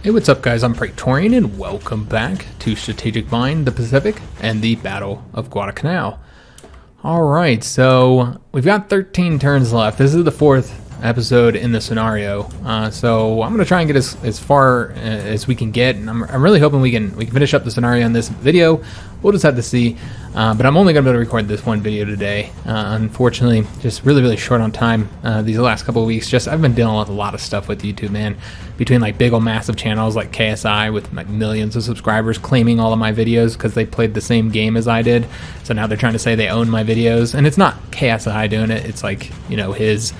Hey, what's up guys, I'm Praetorian and welcome back to Strategic Mind, the Pacific, and the Battle of Guadalcanal. Alright, so we've got 13 turns left. This is the fourth episode in the scenario, so I'm going to try and get as far as we can get, and I'm really hoping we can finish up the scenario in this video. We'll just have to see, but I'm only going to be able to record this one video today. Unfortunately, just really short on time these last couple of weeks. I've been dealing with a lot of stuff with YouTube, man, between like big old massive channels like KSI with like millions of subscribers claiming all of my videos because they played the same game as I did, so now they're trying to say they own my videos, and it's not KSI doing it, it's like, his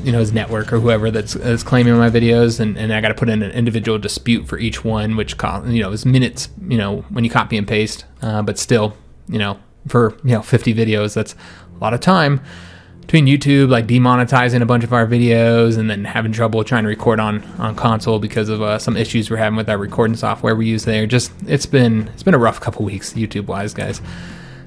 his network or whoever that's claiming my videos, and I got to put in an individual dispute for each one, which is minutes, when you copy and paste, but still, for 50 videos, that's a lot of time between YouTube like demonetizing a bunch of our videos and then having trouble trying to record on console because of some issues we're having with our recording software we use there. It's been a rough couple weeks YouTube wise, guys.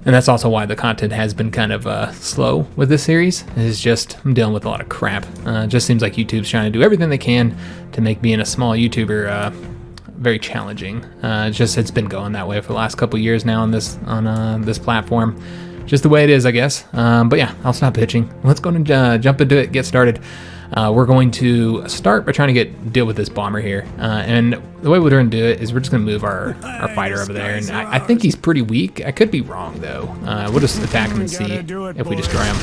And that's also why the content has been kind of slow with this series. I'm dealing with a lot of crap. It just seems like YouTube's trying to do everything they can to make being a small YouTuber very challenging. It's been going that way for the last couple years now on this platform. Just the way it is, I guess. But yeah, I'll stop pitching. Let's go and jump into it, get started. We're going to start by trying to deal with this bomber here, and the way we're going to do it is we're just going to move our fighter over there, and I think he's pretty weak. I could be wrong though. We'll just attack him and see if we destroy him.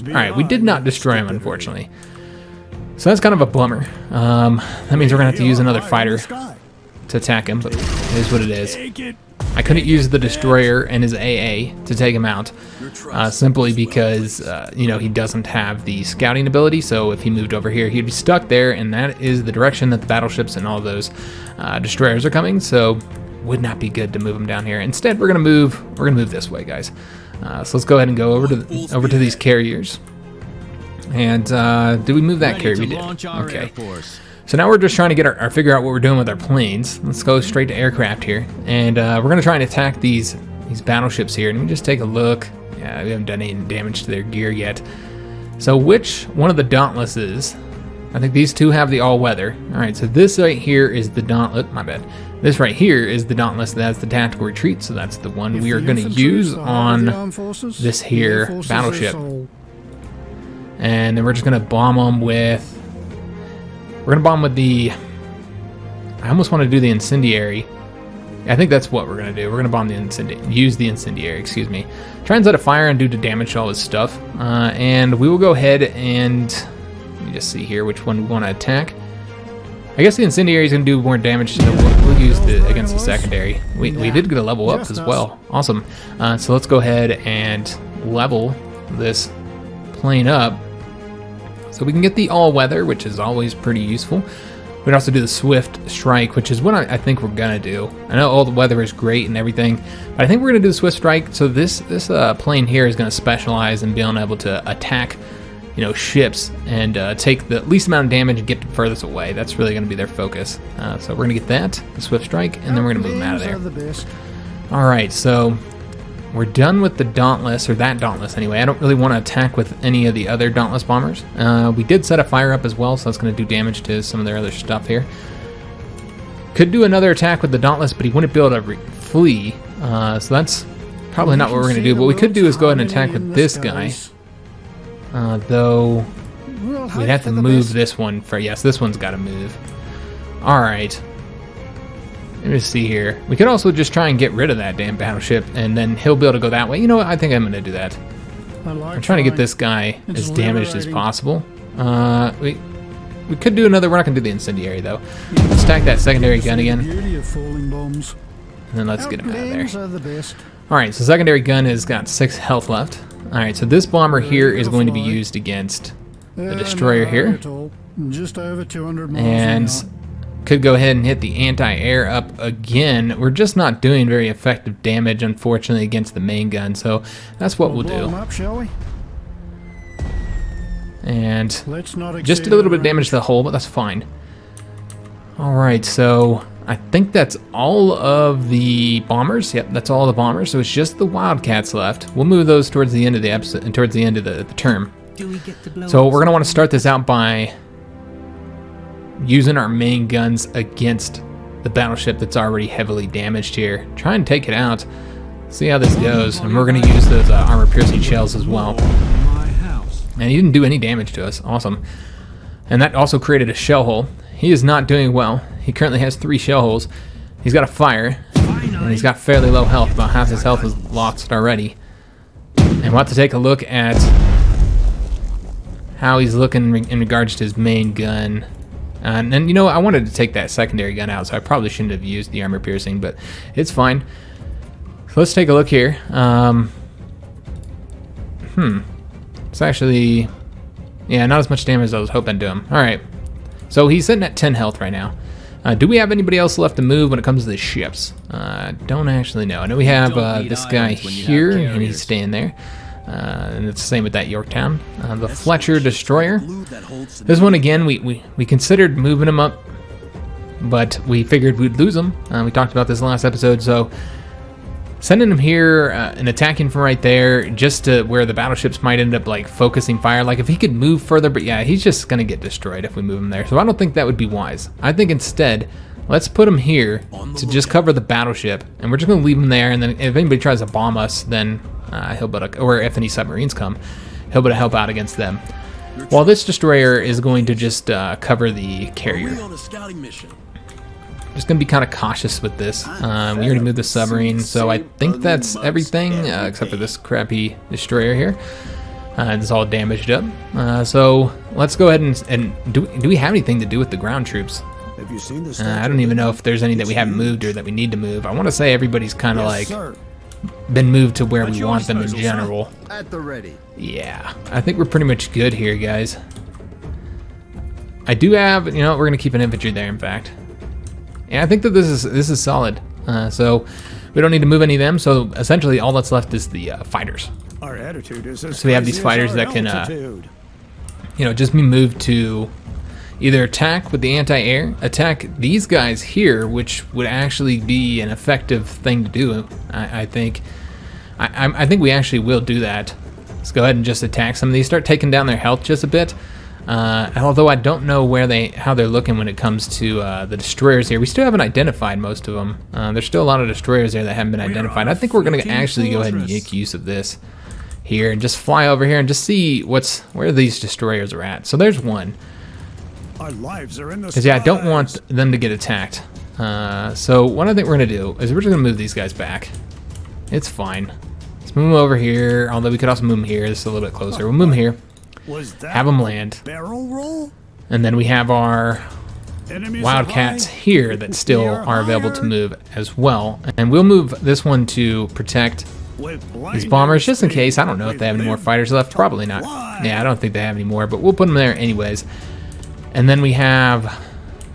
Alright, we did not destroy him, unfortunately, so that's kind of a bummer. That means we're going to have to use another fighter to attack him, but it is what it is. I couldn't use the destroyer and his AA to take him out, simply because he doesn't have the scouting ability. So if he moved over here, he'd be stuck there, and that is the direction that the battleships and all those destroyers are coming. So would not be good to move him down here. Instead, we're gonna move this way, guys. So let's go ahead and go over to these carriers. And did we move that carrier? We did. Okay. So now we're just trying to figure out what we're doing with our planes. Let's go straight to aircraft here, and we're gonna try and attack these battleships here. And we just take a look. Yeah, we haven't done any damage to their gear yet. So which one of the Dauntlesses? I think these two have the all-weather. All right, so this right here is the Dauntless. My bad. This right here is the Dauntless that has the tactical retreat. So that's the one we are going to use on this here battleship. And then we're just gonna bomb them with. We're going to bomb with the... I almost want to do the incendiary. I think that's what we're going to do. We're going to bomb the incendiary, excuse me. Try and set a fire and do the damage to all his stuff. And we will go ahead and... Let me just see here which one we want to attack. I guess the incendiary is going to do more damage. We'll use against the secondary. We did get a level up as well. Awesome. So let's go ahead and level this plane up, so we can get the all-weather, which is always pretty useful. We'd also do the swift strike, which is what I think we're gonna do. I know all-weather is great and everything, but I think we're gonna do the swift strike. So this plane here is gonna specialize in being able to attack, ships and take the least amount of damage and get the furthest away. That's really gonna be their focus. So we're gonna get the swift strike, and then we're gonna move them out of there. All right, so we're done with the Dauntless, or that Dauntless anyway. I don't really want to attack with any of the other Dauntless bombers. We did set a fire up as well, so that's going to do damage to some of their other stuff here. Could do another attack with the Dauntless, but he wouldn't be able to flee, so that's probably not what we're going to do. What we could do is go ahead and attack with this guy, though we'd have to move this one for... Yes, this one's got to move. Alright. Let me see here. We could also just try and get rid of that damn battleship, and then he'll be able to go that way. You know what? I think I'm going to do that. I'm trying to get this guy as damaged as possible. We could do another. We're not going to do the incendiary, though. Let's stack that secondary gun again. And then let's get him out of there. Alright, so secondary gun has got 6 health left. Alright, so this bomber here is going to be used against the destroyer here. And... could go ahead and hit the anti-air up again. We're just not doing very effective damage, unfortunately, against the main gun, so that's what we'll do. And just did a little bit of damage to the hull, but that's fine. Alright, so I think that's all of the bombers. Yep, that's all the bombers, so it's just the Wildcats left. We'll move those towards the end of the episode, and towards the end of the term. So we're going to want to start this out by using our main guns against the battleship that's already heavily damaged here. Try and take it out. See how this goes. And we're going to use those armor-piercing shells as well. And he didn't do any damage to us. Awesome. And that also created a shell hole. He is not doing well. He currently has 3 shell holes. He's got a fire. And he's got fairly low health. About half his health is lost already. And we'll have to take a look at how he's looking in regards to his main gun. And you know, I wanted to take that secondary gun out, so I probably shouldn't have used the armor piercing, but it's fine. So let's take a look here. It's actually, yeah, not as much damage as I was hoping to him. All right, so he's sitting at 10 health right now. Do we have anybody else left to move when it comes to the ships? Don't actually know. I know we have this guy here, and he's staying there. And it's the same with that Yorktown. The Fletcher destroyer. This one again, we considered moving him up, but we figured we'd lose him. We talked about this last episode, so sending him here and attacking from right there, just to where the battleships might end up like focusing fire. Like if he could move further, but yeah, he's just gonna get destroyed if we move him there. So I don't think that would be wise. I think instead, let's put him here to just cover the battleship, and we're just gonna leave him there. And then if anybody tries to bomb us, then he'll be able to, or if any submarines come, he'll be able to help out against them. While this destroyer is going to just cover the carrier. Just gonna be kind of cautious with this. We already moved the submarine, so I think that's everything except for this crappy destroyer here. It's all damaged up. So let's go ahead and do we have anything to do with the ground troops? Have you seen this? I don't even know if there's any that we haven't moved or that we need to move. I want to say everybody's kind of like been moved to where we want them in general. At the ready. Yeah, I think we're pretty much good here, guys. I do have, you know, we're gonna keep an infantry there. In fact. Yeah, I think that this is solid. So we don't need to move any of them. So essentially, all that's left is the fighters. Our attitude is so we have these fighters that can, you know, just be moved to either attack with the anti-air, attack these guys here, which would actually be an effective thing to do. I think we actually will do that. Let's go ahead and just attack some of these. Start taking down their health just a bit. Although I don't know how they're looking when it comes to the destroyers here. We still haven't identified most of them. There's still a lot of destroyers there that haven't been identified. I think we're going to actually go ahead and make use of this here and just fly over here and just see where these destroyers are at. So there's one. Our lives are in the Because yeah, I don't want them to get attacked. So what I think we're going to do is we're just going to move these guys back. It's fine. Let's move them over here. Although we could also move them here. This is a little bit closer. We'll move them here. Have them land, barrel roll? And then we have our Wildcats here that still are available to move as well. And we'll move this one to protect these bombers just in case. I don't know if they have any more fighters left. Probably not. Yeah, I don't think they have any more, but we'll put them there anyways. And then we have,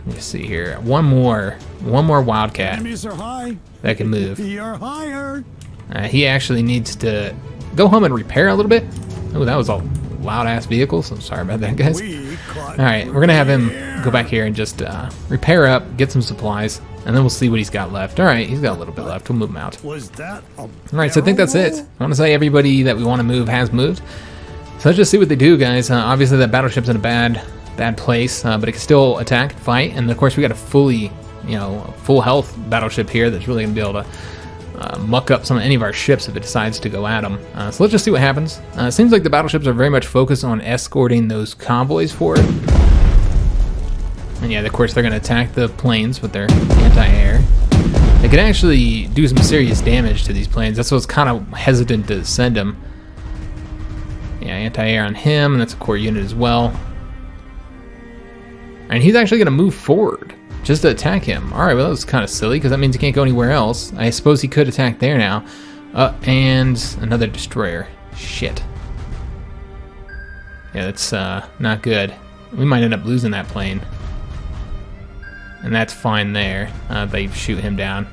let me see here, one more Wildcat that can move. He actually needs to go home and repair a little bit. Oh, that was all loud-ass vehicle, so sorry about that, guys. Alright, we're going to have him go back here and just repair up, get some supplies, and then we'll see what he's got left. Alright, he's got a little bit left. We'll move him out. Alright, so I think that's it. I want to say everybody that we want to move has moved. So let's just see what they do, guys. Obviously, that battleship's in a bad place, but it can still attack, fight, and of course, we got a full health battleship here that's really going to be able to muck up any of our ships if it decides to go at them. So let's just see what happens. It seems like the battleships are very much focused on escorting those convoys forward. And yeah, of course, they're going to attack the planes with their anti-air. They can actually do some serious damage to these planes. That's what's kind of hesitant to send them. Yeah, anti-air on him, and that's a core unit as well. And he's actually going to move forward just to attack him. Alright, well that was kind of silly because that means he can't go anywhere else. I suppose he could attack there now. And another destroyer. Shit. Yeah, that's not good. We might end up losing that plane. And that's fine there. They shoot him down.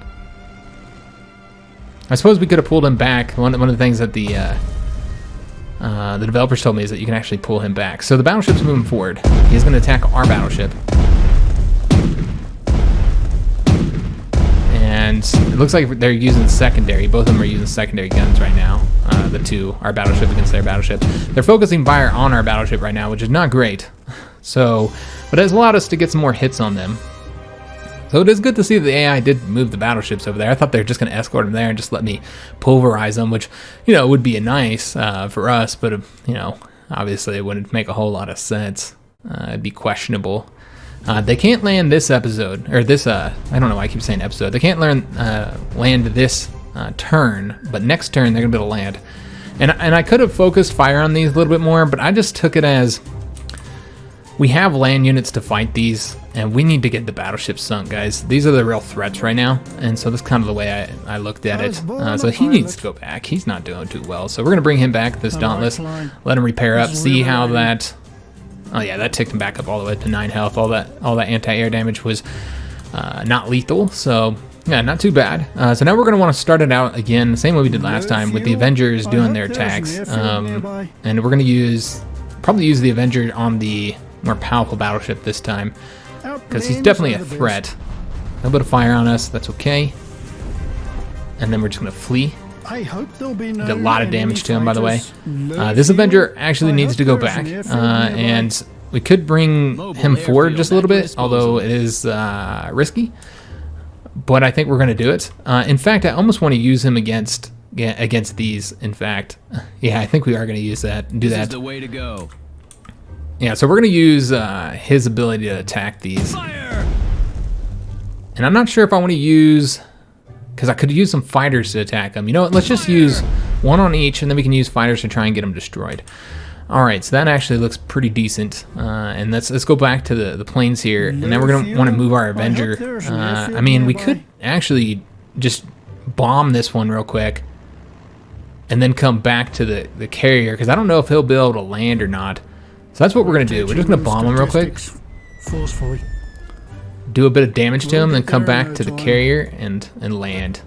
I suppose we could have pulled him back. One of the things that the developers told me is that you can actually pull him back. So the battleship's moving forward. He's going to attack our battleship. And it looks like they're using secondary. Both of them are using secondary guns right now. The two, our battleship against their battleship. They're focusing fire on our battleship right now, which is not great. So, but it has allowed us to get some more hits on them. So it is good to see that the AI did move the battleships over there. I thought they were just going to escort them there and just let me pulverize them, which, you know, would be nice for us, but, you know, obviously it wouldn't make a whole lot of sense. It'd be questionable. They can't land this episode, or this, I don't know why I keep saying episode. They can't land this turn, but next turn they're going to be able to land. And I could have focused fire on these a little bit more, but I just took it as we have land units to fight these, and we need to get the battleships sunk, guys. These are the real threats right now, and so that's kind of the way I looked at it. So he needs to go back. He's not doing too well, so we're going to bring him back, this Dauntless, let him repair up, see how that... Oh yeah, that ticked him back up all the way to 9 health. All that anti-air damage was not lethal, so yeah, not too bad. So now we're going to want to start it out again, the same way we did last time, with the Avengers doing their attacks. And we're going to probably use the Avenger on the more powerful battleship this time, because he's definitely a threat. A little bit of fire on us, that's okay. And then we're just going to flee. I hope there'll be no did a lot of damage to him, by the way. This Avenger actually needs to go back, and we could bring him forward just a little bit, although it is risky. But I think we're going to do it. In fact, I almost want to use him against these. In fact, yeah, I think we are going to use that. Do that. This is the way to go. Yeah, so we're going to use his ability to attack these. Fire! And I'm not sure if I want to use, because I could use some fighters to attack them. You know what? Let's just use one on each, and then we can use fighters to try and get them destroyed. All right, so that actually looks pretty decent. And let's go back to the planes here, and then we're going to want to move our Avenger. I mean, we could actually just bomb this one real quick, and then come back to the carrier, because I don't know if he'll be able to land or not. So that's what we're going to do. We're just going to bomb him real quick. Forcefully. Do a bit of damage to him, then come back to the carrier and land.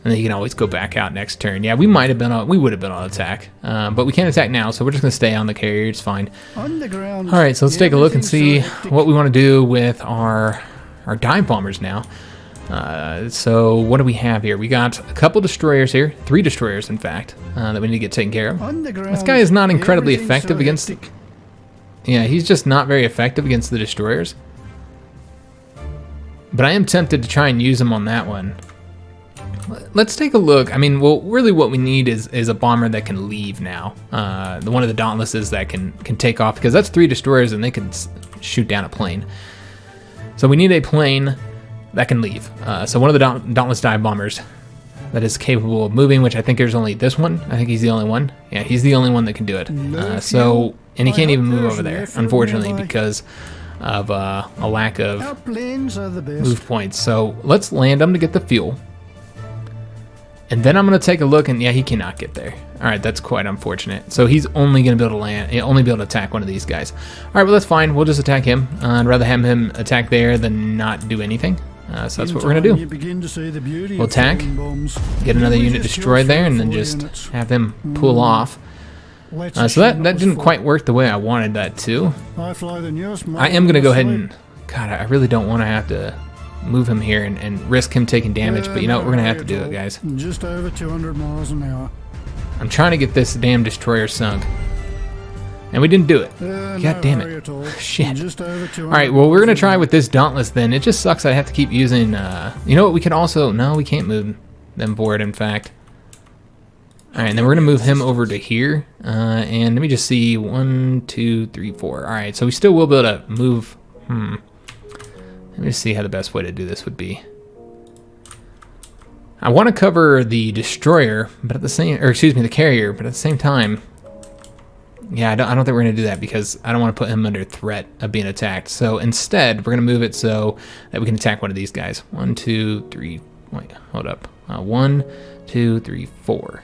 And then you can always go back out next turn. Yeah, we would have been on attack, but we can't attack now, so we're just going to stay on the carrier. It's fine. All right, so let's take a look and see what we want to do with our dive bombers now. So what do we have here? We got a couple destroyers here, 3 destroyers in fact, that we need to get taken care of. This guy is not incredibly effective against... Yeah, he's just not very effective against the destroyers. But I am tempted to try and use him on that one. Let's take a look. I mean, well, really what we need is a bomber that can leave now. One of the Dauntlesses that can take off, because that's 3 destroyers and they can shoot down a plane. So we need a plane that can leave. So one of the Dauntless dive bombers that is capable of moving, which I think there's only this one. I think he's the only one. Yeah, he's the only one that can do it. And he can't even move over there, unfortunately, because of a lack of move points. So let's land him to get the fuel. And then I'm going to take a look, and yeah, he cannot get there. All right, that's quite unfortunate. So he's only going to be able to land, only be able to attack one of these guys. All right, well, that's fine. We'll just attack him. I'd rather have him attack there than not do anything. So that's what we're going to do. We'll attack, get another unit destroyed there, and then just have them pull off. So that didn't quite work the way I wanted that to. I am going to go ahead and... God, I really don't want to have to move him here and risk him taking damage, but you know what? We're going to have to do it, guys. Just over 200 miles an hour. I'm trying to get this damn destroyer sunk. And we didn't do it. God damn it. Shit. Alright, well, we're going to try with this Dauntless then. It just sucks I have to keep using... you know what? We can also... No, we can't move them forward, in fact. Alright, and then we're going to move him over to here. And let me just see. 1, 2, 3, 4. Alright, so we still will be able to move... Let me see how the best way to do this would be. I want to cover the destroyer, but at the same... Or excuse me, the carrier, but at the same time... Yeah, I don't think we're going to do that because I don't want to put him under threat of being attacked. So instead, we're going to move it so that we can attack one of these guys. 1, 2, 3... Wait, hold up. 1, 2, 3, 4.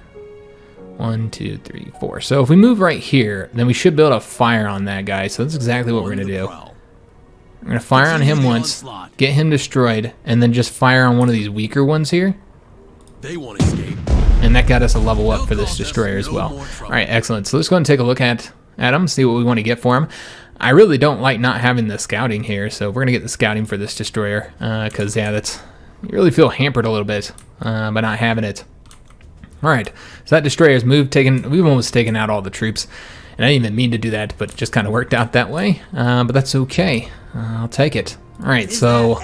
1, 2, 3, 4. So if we move right here, then we should be able to fire on that guy. So that's exactly what we're going to do. We're going to fire on him once, get him destroyed, and then just fire on one of these weaker ones here. They won't escape. And that got us a level up for this destroyer as well. All right, excellent. So let's go ahead and take a look at him, see what we want to get for him. I really don't like not having the scouting here, so we're going to get the scouting for this destroyer. Because, yeah, you really feel hampered a little bit by not having it. All right, so that destroyer has moved, we've almost taken out all the troops. And And I didn't even mean to do that, but it just kind of worked out that way. But that's okay. I'll take it. All right, so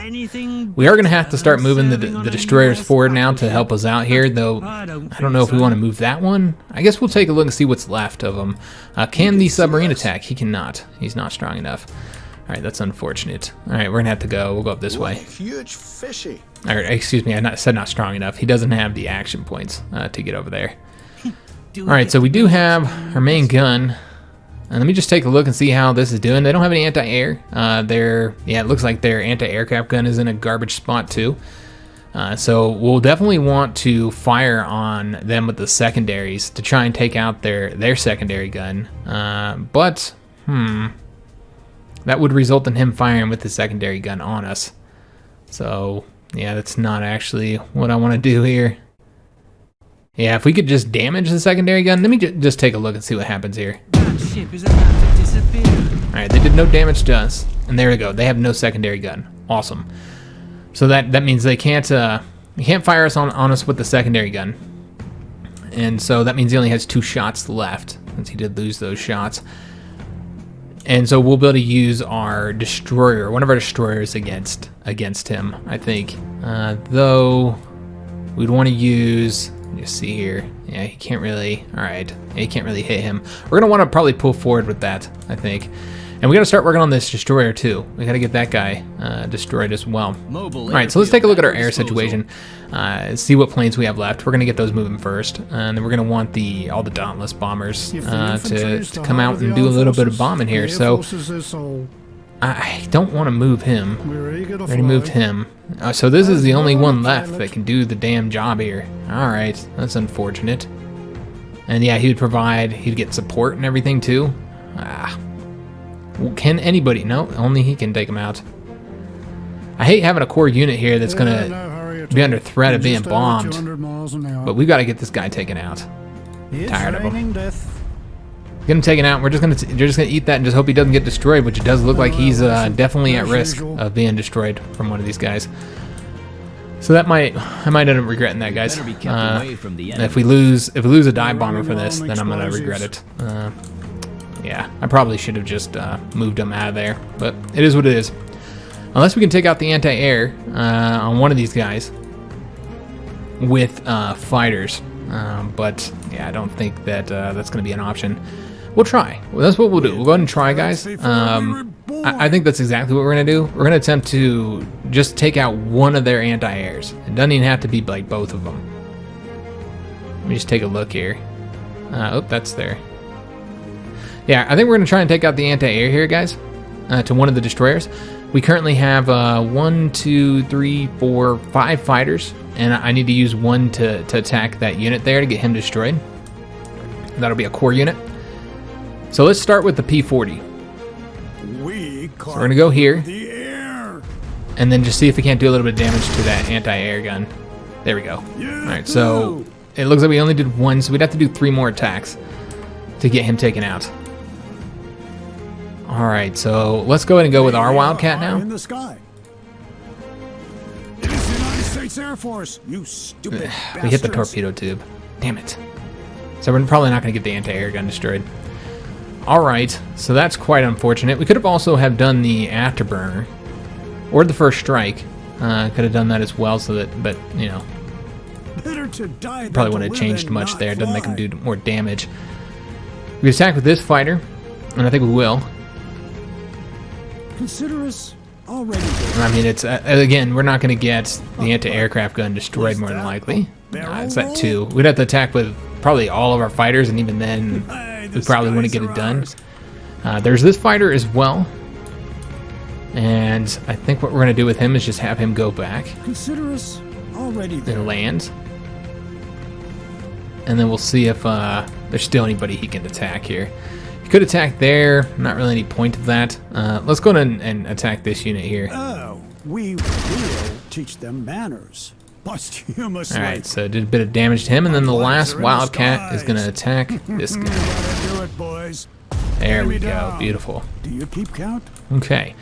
we are going to have to start moving the destroyers forward now to help us out here, though I don't know if we want to move that one. I guess we'll take a look and see what's left of them. Can the submarine attack? He cannot. He's not strong enough. All right, that's unfortunate. All right, we're going to have to go. We'll go up this way. Huge fishy. All right, excuse me, I said not strong enough. He doesn't have the action points to get over there. All right, so we do have our main gun. And let me just take a look and see how this is doing. They don't have any anti-air. Yeah, it looks like their anti-aircraft gun is in a garbage spot too. So we'll definitely want to fire on them with the secondaries to try and take out their secondary gun. But that would result in him firing with the secondary gun on us. So yeah, that's not actually what I want to do here. Yeah, if we could just damage the secondary gun, let me just take a look and see what happens here. Ship is about to disappear. All right, they did no damage to us, and there we go. They have no secondary gun. Awesome. So that means they can't fire us on us with the secondary gun, and so that means he only has 2 shots left, since he did lose those shots. And so we'll be able to use our destroyer, one of our destroyers, against him, I think. Though we'd want to use. You see here, yeah, he can't really. All right, he can't really hit him. We're gonna want to probably pull forward with that, I think, and we gotta start working on this destroyer too. We gotta get that guy destroyed as well. All right, so let's take a look at our air situation, see what planes we have left. We're gonna get those moving first, and then we're gonna want all the Dauntless bombers to come out and do a little bit of bombing here. So I don't want to move him. Already moved him. So this is the only one left that can do the damn job here. Alright, that's unfortunate. And yeah, he'd get support and everything too. Can anybody? No, only he can take him out. I hate having a core unit here that's going to be under threat of being bombed. But we've got to get this guy taken out. Tired of him. Get him taken out. You're just gonna eat that and just hope he doesn't get destroyed, which it does look like he's definitely at risk of being destroyed from one of these guys. So I might end up regretting that, guys. If we lose a dive bomber for this, then I'm gonna regret it. Yeah, I probably should have just moved him out of there, but it is what it is. Unless we can take out the anti-air on one of these guys with fighters, but yeah, I don't think that that's gonna be an option. We'll try. Well, that's what we'll do. We'll go ahead and try, guys. I think that's exactly what we're going to do. We're going to attempt to just take out one of their anti-airs. It doesn't even have to be like both of them. Let me just take a look here. Oh, that's there. Yeah, I think we're going to try and take out the anti-air here, guys, to one of the destroyers. We currently have 1, 2, 3, 4, 5 fighters, and I need to use one to attack that unit there to get him destroyed. That'll be a core unit. So let's start with the P-40. So we're going to go here, and then just see if we can't do a little bit of damage to that anti-air gun. There we go. Alright, so it looks like we only did 1, so we'd have to do 3 more attacks to get him taken out. Alright, so let's go ahead and go with our Wildcat now. In the sky. It is the United States Air Force, you stupid We hit the torpedo tube. Damn it. So we're probably not going to get the anti-air gun destroyed. Alright, so that's quite unfortunate. We could have also have done the afterburner, or the first strike. Could have done that as well, so that, but, you know, probably wouldn't have changed much there. It doesn't make them do more damage. We attack with this fighter, and I think we will. Consider us already. I mean, it's again, we're not going to get the anti-aircraft gun destroyed more than likely. It's at 2. We'd have to attack with probably all of our fighters, and even then, we probably wouldn't get it done. There's this fighter as well, and I think what we're going to do with him is just have him go back. Consider us already and land, and then we'll see if there's still anybody he can attack here. He could attack there. Not really any point of that. Let's go ahead and attack this unit here. Oh, we will teach them manners. Alright, so did a bit of damage to him, and then the last Wildcat is going to attack this guy. There we go. Beautiful. Do you keep count? Okay.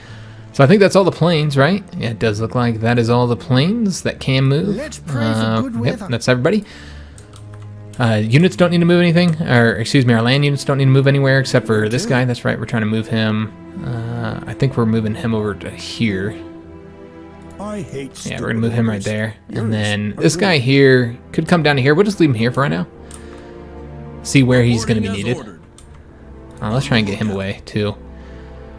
So I think that's all the planes, right? Yeah, it does look like that is all the planes that can move. Let's pray for good weather. Yep, that's everybody. Units don't need to move anything, or excuse me, our land units don't need to move anywhere except for this guy. That's right, we're trying to move him. I think we're moving him over to here. Yeah, we're gonna move him right there. And then this guy here could come down to here. We'll just leave him here for right now. See where he's gonna be needed. Let's try and get him away too.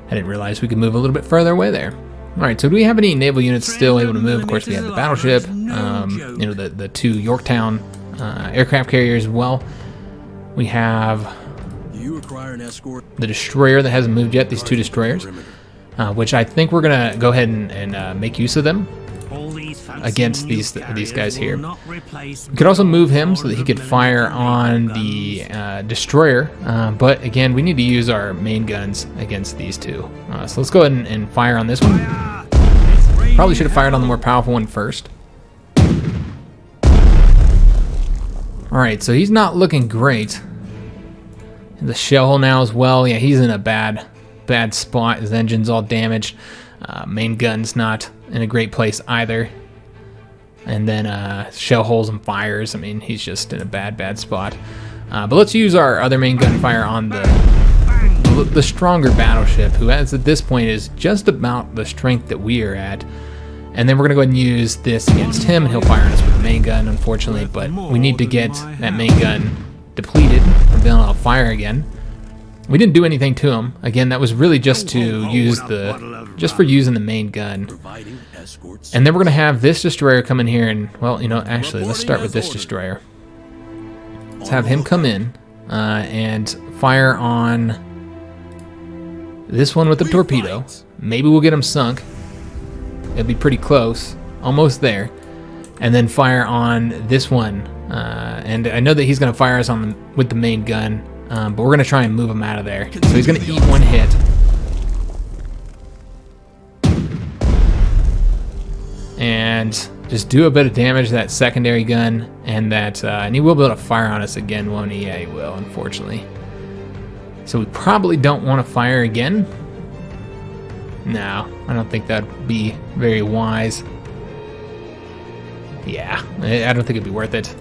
I didn't realize we could move a little bit further away there. Alright, so do we have any naval units still able to move? Of course we have the battleship, you know, the 2 Yorktown aircraft carriers as well. We have the destroyer that hasn't moved yet, these 2 destroyers, which I think we're gonna go ahead and make use of them against these guys here. We could also move him so that he could fire on the destroyer, but again, we need to use our main guns against these 2. So let's go ahead and fire on this one. Probably should have fired on the more powerful one first. Alright, so he's not looking great. The shell hole now as well. Yeah, he's in a bad spot. His engine's all damaged. Main gun's not in a great place either. And then shell holes and fires. I mean, he's just in a bad spot. But let's use our other main gun fire on the stronger battleship, who as at this point is just about the strength that we are at. And then we're gonna go ahead and use this against him, and he'll fire on us with the main gun, unfortunately. But we need to get that main gun depleted and then I'll fire again. We didn't do anything to him. Again, that was really just to use for using the main gun. And then we're gonna have this destroyer come in here and, well, you know, actually, let's start with this destroyer. Let's have him come in and fire on this one with the torpedo. Maybe we'll get him sunk. It'll be pretty close, almost there. And then fire on this one. And I know that he's gonna fire us with the main gun, but we're gonna try and move him out of there. So he's gonna eat 1 hit. And just do a bit of damage to that secondary gun, and and he will be able to fire on us again, won't he? Yeah, he will, unfortunately. So we probably don't want to fire again. No, I don't think that'd be very wise. Yeah, I don't think it'd be worth it,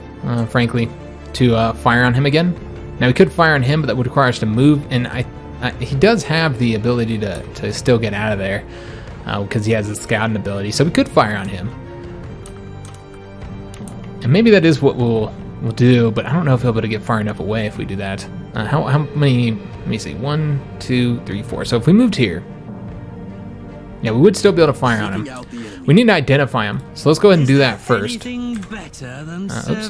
frankly, to fire on him again. Now we could fire on him, but that would require us to move, and he does have the ability to still get out of there because he has the scouting ability, so we could fire on him. And maybe that is what we'll do, but I don't know if he'll be able to get far enough away if we do that. How many? Let me see. 1, 2, 3, 4. So if we moved here, yeah, we would still be able to fire on him. We need to identify him, so let's go ahead and do that first. Oops,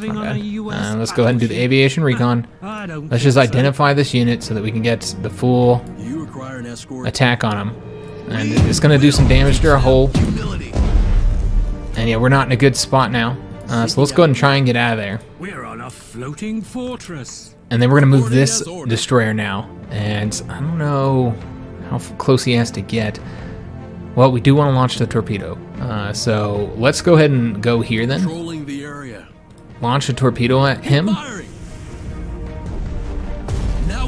my bad. Let's go ahead and do the aviation recon. Let's just identify this unit so that we can get the full attack on him. And it's going to do some damage to our hull. And yeah, we're not in a good spot now. So let's go ahead and try and get out of there. We're on a floating fortress. And then we're going to move this destroyer now. And I don't know how close he has to get. Well, we do want to launch the torpedo. So let's go ahead and go here then. Launch a torpedo at him.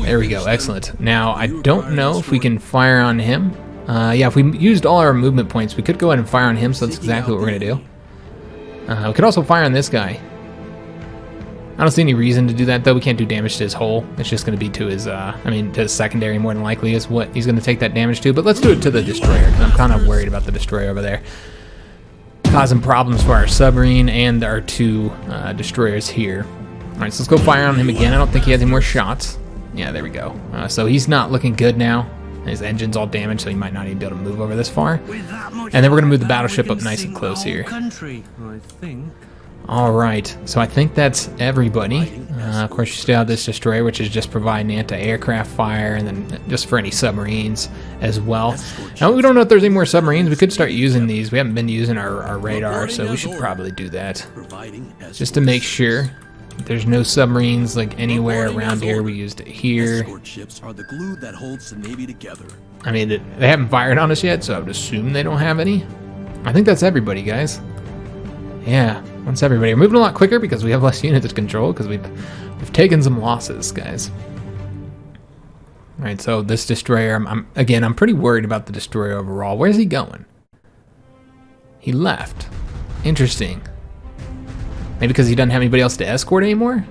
There we go, excellent. Now, I don't know if we can fire on him. Yeah, if we used all our movement points, we could go ahead and fire on him, so that's exactly what we're going to do. We could also fire on this guy. I don't see any reason to do that, though. We can't do damage to his hull. It's just going to be to his, to his secondary more than likely is what he's going to take that damage to. But let's do it to the destroyer, because I'm kind of worried about the destroyer over there. Causing problems for our submarine and our 2 destroyers here. All right, so let's go fire on him again. I don't think he has any more shots. Yeah, there we go. So he's not looking good now. His engine's all damaged, so he might not even be able to move over this far. And then we're going to move the battleship up nice and close here. Alright, so I think that's everybody. Of course, you still have this destroyer, which is just providing anti-aircraft fire, and then just for any submarines as well. Now, we don't know if there's any more submarines. We could start using these. We haven't been using our radar, so we should probably do that. Just to make sure there's no submarines like anywhere around here. We used it here. I mean, they haven't fired on us yet, so I would assume they don't have any. I think that's everybody, guys. Yeah, that's everybody. We're moving a lot quicker because we have less units to control because we've taken some losses, guys. All right, so this destroyer, I'm pretty worried about the destroyer overall. Where's he going? He left. Interesting. Maybe because he doesn't have anybody else to escort anymore?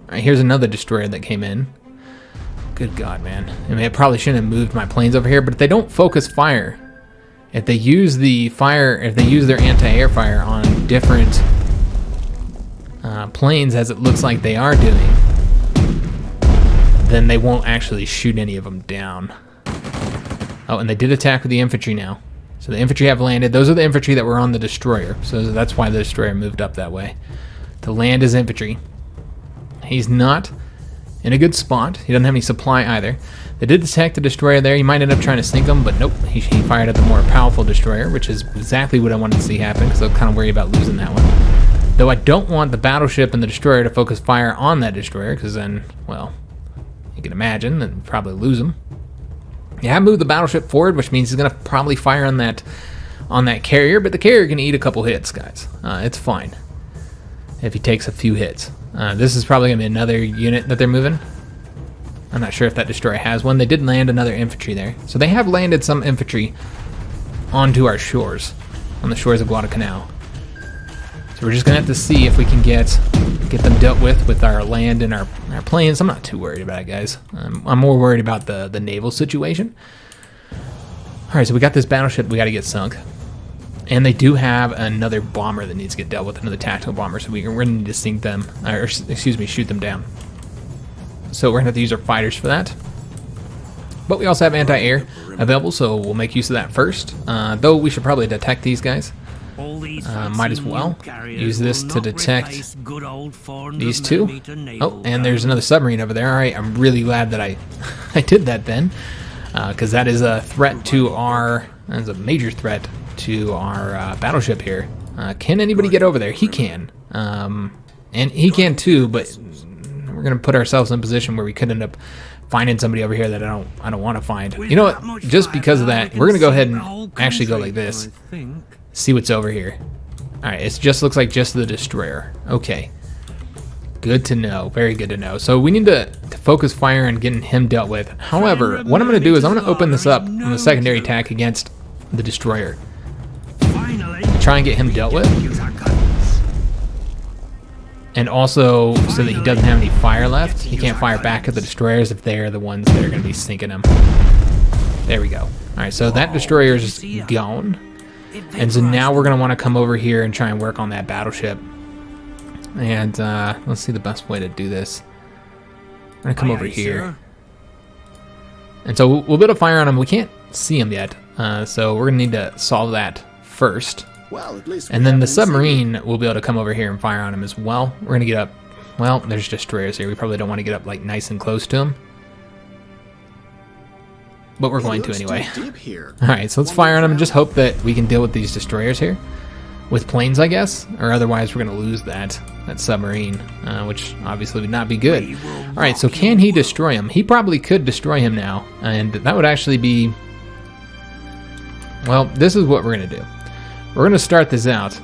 Alright, here's another destroyer that came in. Good God, man. I mean, I probably shouldn't have moved my planes over here, but if they don't focus fire, if they use the fire, if they use their anti-air fire on different planes, as it looks like they are doing, then they won't actually shoot any of them down. Oh, and they did attack with the infantry now. So the infantry have landed. Those are the infantry that were on the destroyer. So that's why the destroyer moved up that way. To land his infantry. He's not in a good spot. He doesn't have any supply either. They did detect the destroyer there. He might end up trying to sink him, but nope. He fired at the more powerful destroyer, which is exactly what I wanted to see happen, because I'm kind of worried about losing that one. Though I don't want the battleship and the destroyer to focus fire on that destroyer, because then, well, you can imagine that we'd probably lose him. You have moved the battleship forward, which means he's going to probably fire on that carrier, but the carrier can eat a couple hits, guys. It's fine if he takes a few hits. This is probably going to be another unit that they're moving. I'm not sure if that destroyer has one. They did land another infantry there. So they have landed some infantry onto our shores, on the shores of Guadalcanal. So we're just going to have to see if we can get them dealt with our land and our planes. I'm not too worried about it, guys. I'm more worried about the naval situation. Alright, so we got this battleship we got to get sunk. And they do have another bomber that needs to get dealt with, another tactical bomber, so we're going to need to sink them, or excuse me, shoot them down. So we're going to have to use our fighters for that. But we also have anti-air available, so we'll make use of that first. Though we should probably detect these guys. Might as well use this to detect these two. Oh, and there's another submarine over there. Alright, I'm really glad that I did that then. Because that is a threat to our, that is a major threat to our battleship here. Can anybody get over there? He can. And he can too, but we're going to put ourselves in a position where we could end up finding somebody over here that I don't want to find. You know what? Just because of that, we're going to go ahead and actually go like this. See what's over here. Alright, it just looks like just the destroyer. Okay. Good to know. Very good to know. So we need to focus fire on getting him dealt with. However, what I'm going to do is I'm going to open this up on the secondary attack against the destroyer. Try and get him dealt with. And also, so that he doesn't have any fire left. He can't fire back at the destroyers if they're the ones that are going to be sinking him. There we go. Alright, so that destroyer is just gone. And so now we're going to want to come over here and try and work on that battleship. And let's see the best way to do this. I'm going to come over here. And so we'll be able to fire on him. We can't see him yet. So we're going to need to solve that first. Well, at least and then the submarine will be able to come over here and fire on him as well. We're going to get up. Well, there's destroyers here. We probably don't want to get up like nice and close to him. But we're going to anyway. Alright, so let's fire on them and just hope that we can deal with these destroyers here. With planes, I guess. Or otherwise we're going to lose that submarine. Which obviously would not be good. Alright, so can he destroy him? He probably could destroy him now. And that would actually be... Well, this is what we're going to do. We're going to start this out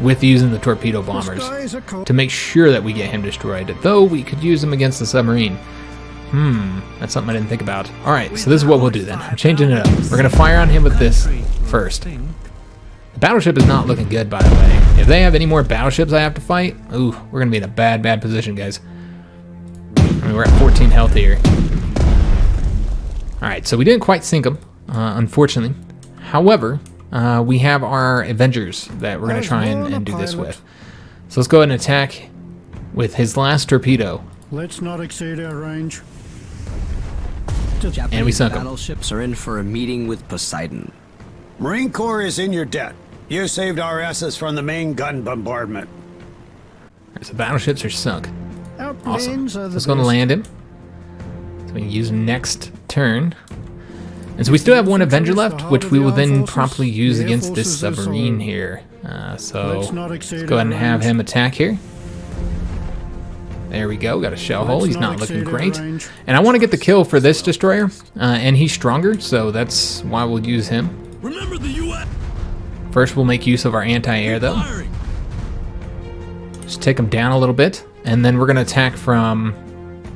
with using the torpedo bombers. To make sure that we get him destroyed. Though we could use him against the submarine. That's something I didn't think about. Alright, so this is what we'll do then. I'm changing it up. We're going to fire on him with this first. The battleship is not looking good, by the way. If they have any more battleships I have to fight, ooh, we're going to be in a bad position, guys. I mean, we're at 14 health here. Alright, so we didn't quite sink them, unfortunately. However, we have our Avengers that we're going to try and do this with. So let's go ahead and attack with his last torpedo. Let's not exceed our range. And we sunk them. Battleships are in for a meeting with Poseidon. Marine Corps is in your debt. You saved our asses from the main gun bombardment. Alright, so battleships are sunk. Our Awesome. planes are the Let's go and best. land him. So we can use next turn. And so we still have one Avenger left, which we will then promptly use against this submarine here. So let's go ahead and have him attack here. There we go, got a shell hole. He's not looking great. And I want to get the kill for this destroyer, and he's stronger, so that's why we'll use him. Remember the U.S. First, we'll make use of our anti-air, though. Just take him down a little bit, and then we're going to attack from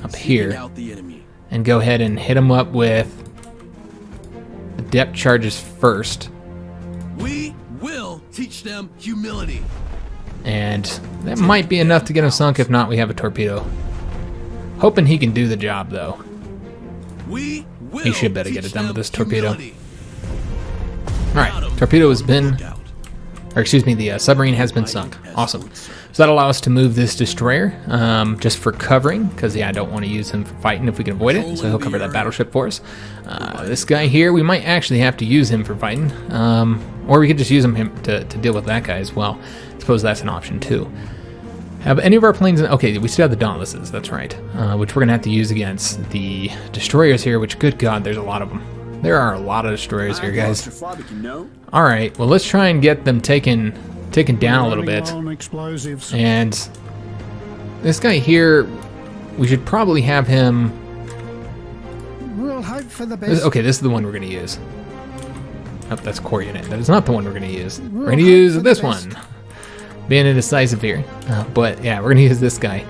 up here and go ahead and hit him up with the depth charges first. We will teach them humility. And that might be enough to get him sunk. If not, we have a torpedo. Hoping he can do the job, though. We will He should better get teach it done with them this torpedo. humility. Alright, torpedo has been... Or excuse me, the submarine has been sunk. Awesome. So that'll allow us to move this destroyer just for covering, because yeah, I don't want to use him for fighting if we can avoid it. So he'll cover that battleship for us. This guy here, we might actually have to use him for fighting, or we could just use him to deal with that guy as well. I suppose that's an option too. Have any of our planes... Okay, we still have the Dauntlesses, that's right, which we're going to have to use against the destroyers here, which, good God, there's a lot of them. There are a lot of destroyers here, guys. Alright, well, let's try and get them taken down a little bit. And this guy here, we should probably have him... We'll hope for the best. Okay, this is the one we're going to use. Oh, that's core unit. That is not the one we're going to use. We're going to use this one. Being indecisive here. But yeah, we're going to use this guy.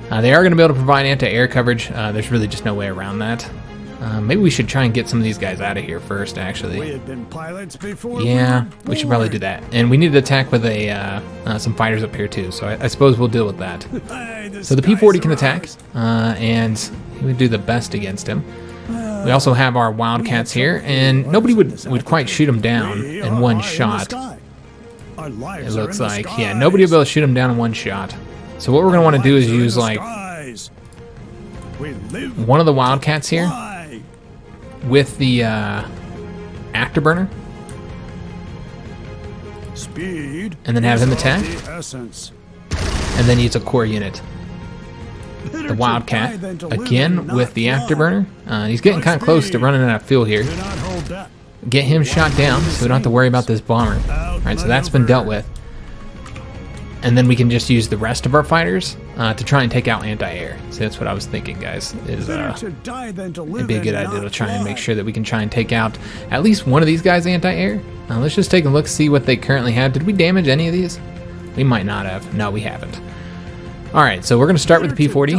They are going to be able to provide anti-air coverage. There's really just no way around that. Maybe we should try and get some of these guys out of here first, actually. We had been pilots before. Yeah, we should probably do that. And we need to attack with some fighters up here too, so I suppose we'll deal with that. So the P-40 can attack, and he would do the best against him. We also have our Wildcats here, and nobody would quite shoot him down in one shot. It looks like, yeah, nobody will be able to shoot him down in one shot. So what we're going to want to do is use, like, one of the Wildcats here with the afterburner, and then have him attack, and then use a core unit. The Wildcat again with the afterburner. He's getting kind of close to running out of fuel here. Get him shot down so we don't have to worry about this bomber. Alright, so that's been dealt with. And then we can just use the rest of our fighters to try and take out anti-air. So that's what I was thinking, guys, is it'd be a good idea to try and make sure that we can try and take out at least one of these guys anti-air. Let's just take a look, see what they currently have. Did we damage any of these? We might not have. No, we haven't. Alright, so we're going to start with the P-40.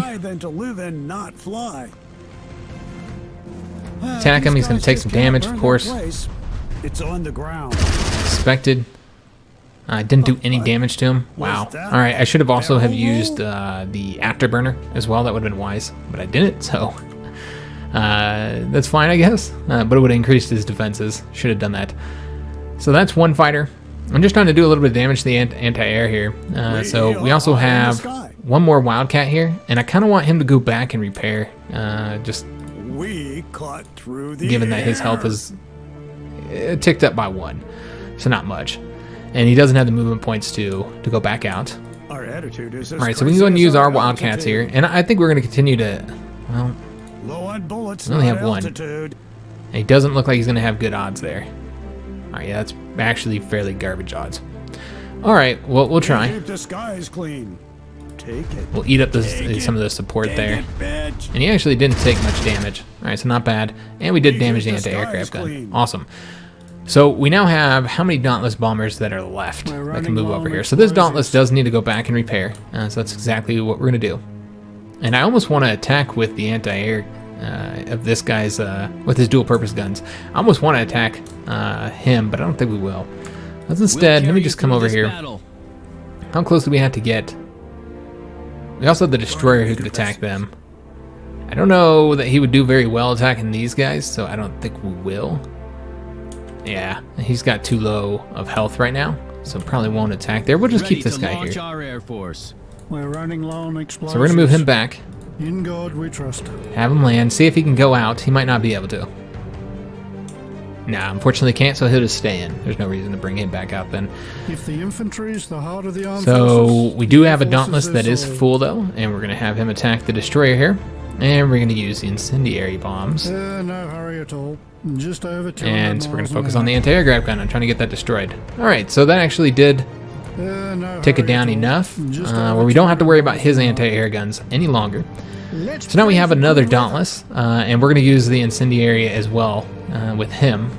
Attack him, he's going to take some damage, of course. It's on the ground. Expected. Didn't do any damage to him. Wow. Alright, I should have also have used the afterburner as well. That would have been wise, but I didn't, so that's fine, I guess. But it would have increased his defenses. Should have done that. So that's one fighter. I'm just trying to do a little bit of damage to the anti-air here. So we also have one more Wildcat here, and I kind of want him to go back and repair. Just given that his health is ticked up by 1, so not much. And he doesn't have the movement points to go back out. Our attitude is Alright, so we can go and use our Wildcats here. And I think we're going to continue to... Well, low on bullets, we only have one. And he doesn't look like he's going to have good odds there. Alright, yeah, that's actually fairly garbage odds. Alright, well, we'll try. Keep the skies clean. Take it. We'll eat up some of the support there. And he actually didn't take much damage. Alright, so not bad. And we did damage the anti-aircraft gun. Awesome. So we now have how many Dauntless bombers that are left that can move over here. So this Dauntless does need to go back and repair. So that's exactly what we're going to do. And I almost want to attack with the anti-air of this guy's, with his dual-purpose guns. I almost want to attack him, but I don't think we will. Let's instead, let me just come over here. How close do we have to get? We also have the destroyer who could attack them. I don't know that he would do very well attacking these guys, so I don't think we will. Yeah, he's got too low of health right now, so probably won't attack there. We'll just keep this guy here. We're running low on explosives. So we're gonna move him back. In God we trust. Have him land. See if he can go out. He might not be able to. Nah, unfortunately can't, so he'll just stay in. There's no reason to bring him back out then. If the infantry is the heart of the armed so forces, we do have a forces Dauntless that is all. full though, and we're gonna have him attack the destroyer here. And we're gonna use the incendiary bombs. No hurry at all. Just over 200 And we're going miles to focus an on the hour. anti-aircraft gun. I'm trying to get that destroyed. Alright, so that actually did No take it hurry down at all. enough, Just where over we don't have to worry about 200 his miles an anti-air guns any longer. hour. So now we have another Dauntless, and we're going to use the incendiary as well with him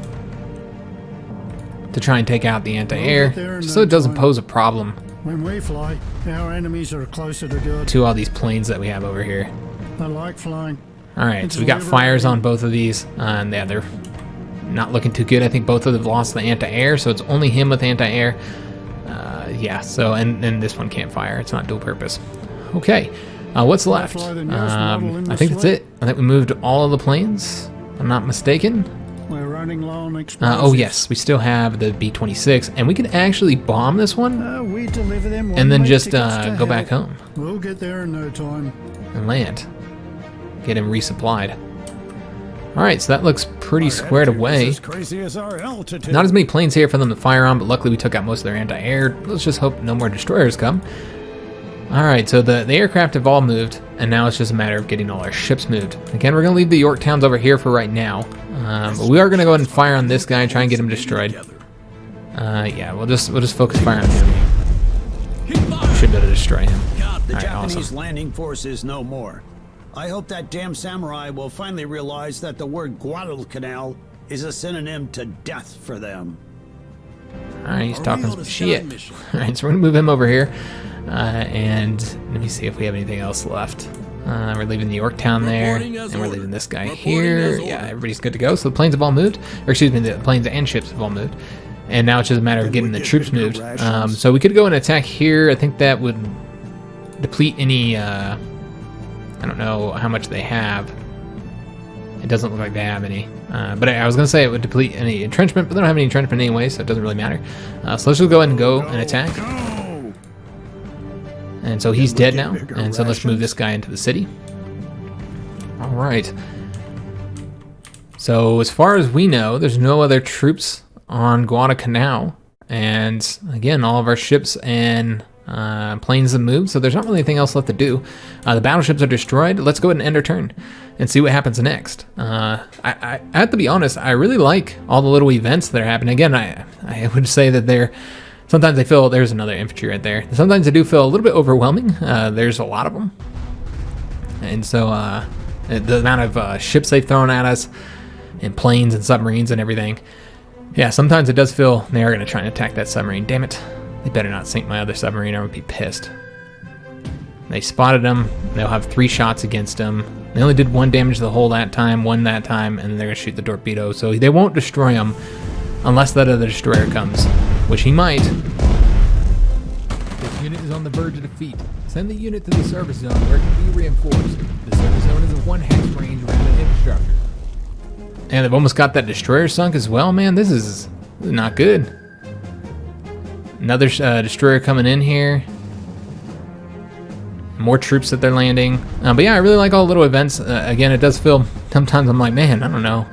to try and take out the anti-air, so it doesn't pose a problem When we fly, our enemies are closer to God. to all these planes that we have over here. They like flying. Alright, so we got fires on both of these, and yeah, they're not looking too good. I think both of them lost the anti-air, so it's only him with anti-air. Yeah, so, and this one can't fire. It's not dual purpose. Okay, What's left? fly the newest model in I the think that's slate? it. I think we moved all of the planes, if I'm not mistaken. We're running low on explosives. Oh yes, we still have the B-26, and we can actually bomb this one We deliver them and then one-way just tickets to go back hell. home We'll get there in no time. and land. Get him resupplied. All right, so that looks pretty squared away. As crazy as our altitude. Not as many planes here for them to fire on, but luckily we took out most of their anti-air. Let's just hope no more destroyers come. All right, so the aircraft have all moved, and now it's just a matter of getting all our ships moved. Again, we're going to leave the Yorktowns over here for right now. But we are going to go ahead and fire on this guy and try and get him destroyed. Yeah, we'll just focus fire on him. We should be able to destroy him. The All right, Japanese awesome. landing force is no more. I hope that damn samurai will finally realize that the word Guadalcanal is a synonym to death for them. All right, he's talking on some a shit. scout mission. All right, so we're going to move him over here. And let me see if we have anything else left. We're leaving the Yorktown there, Reporting as and we're ordered. leaving this guy Reporting here. as Yeah, ordered. everybody's good to go. So the planes have all moved, or excuse me, the planes and ships have all moved. And now it's just a matter of getting the troops moved. So we could go and attack here. I think that would deplete any, I don't know how much they have. It doesn't look like they have any. But I was going to say it would deplete any entrenchment, but they don't have any entrenchment anyway, so it doesn't really matter. So let's just go ahead and go and attack. And so he's dead now. And so let's move this guy into the city. All right. So as far as we know, there's no other troops on Guadalcanal. And again, all of our ships and planes have moved, so there's not really anything else left to do. The battleships are destroyed. Let's go ahead and end our turn and see what happens next. I have to be honest, I really like all the little events that are happening. Again, I would say that they're sometimes they feel, there's another infantry right there. Sometimes they do feel a little bit overwhelming. There's a lot of them. And so the amount of ships they've thrown at us and planes and submarines and everything. Yeah, sometimes it does feel they are going to try and attack that submarine. Damn it. They better not sink my other submarine, I would be pissed. They spotted him. They'll have 3 shots against him. They only did 1 damage the whole that time, 1 that time, and then they're going to shoot the torpedo. So they won't destroy him unless that other destroyer comes, which he might. This unit is on the verge of defeat. Send the unit to the service zone where it can be reinforced. The service zone is a 1 hex range around an infrastructure. And they've almost got that destroyer sunk as well, man. This is not good. Another destroyer coming in here. More troops that they're landing. But yeah, I really like all the little events. Again, it does feel, sometimes I'm like, man, I don't know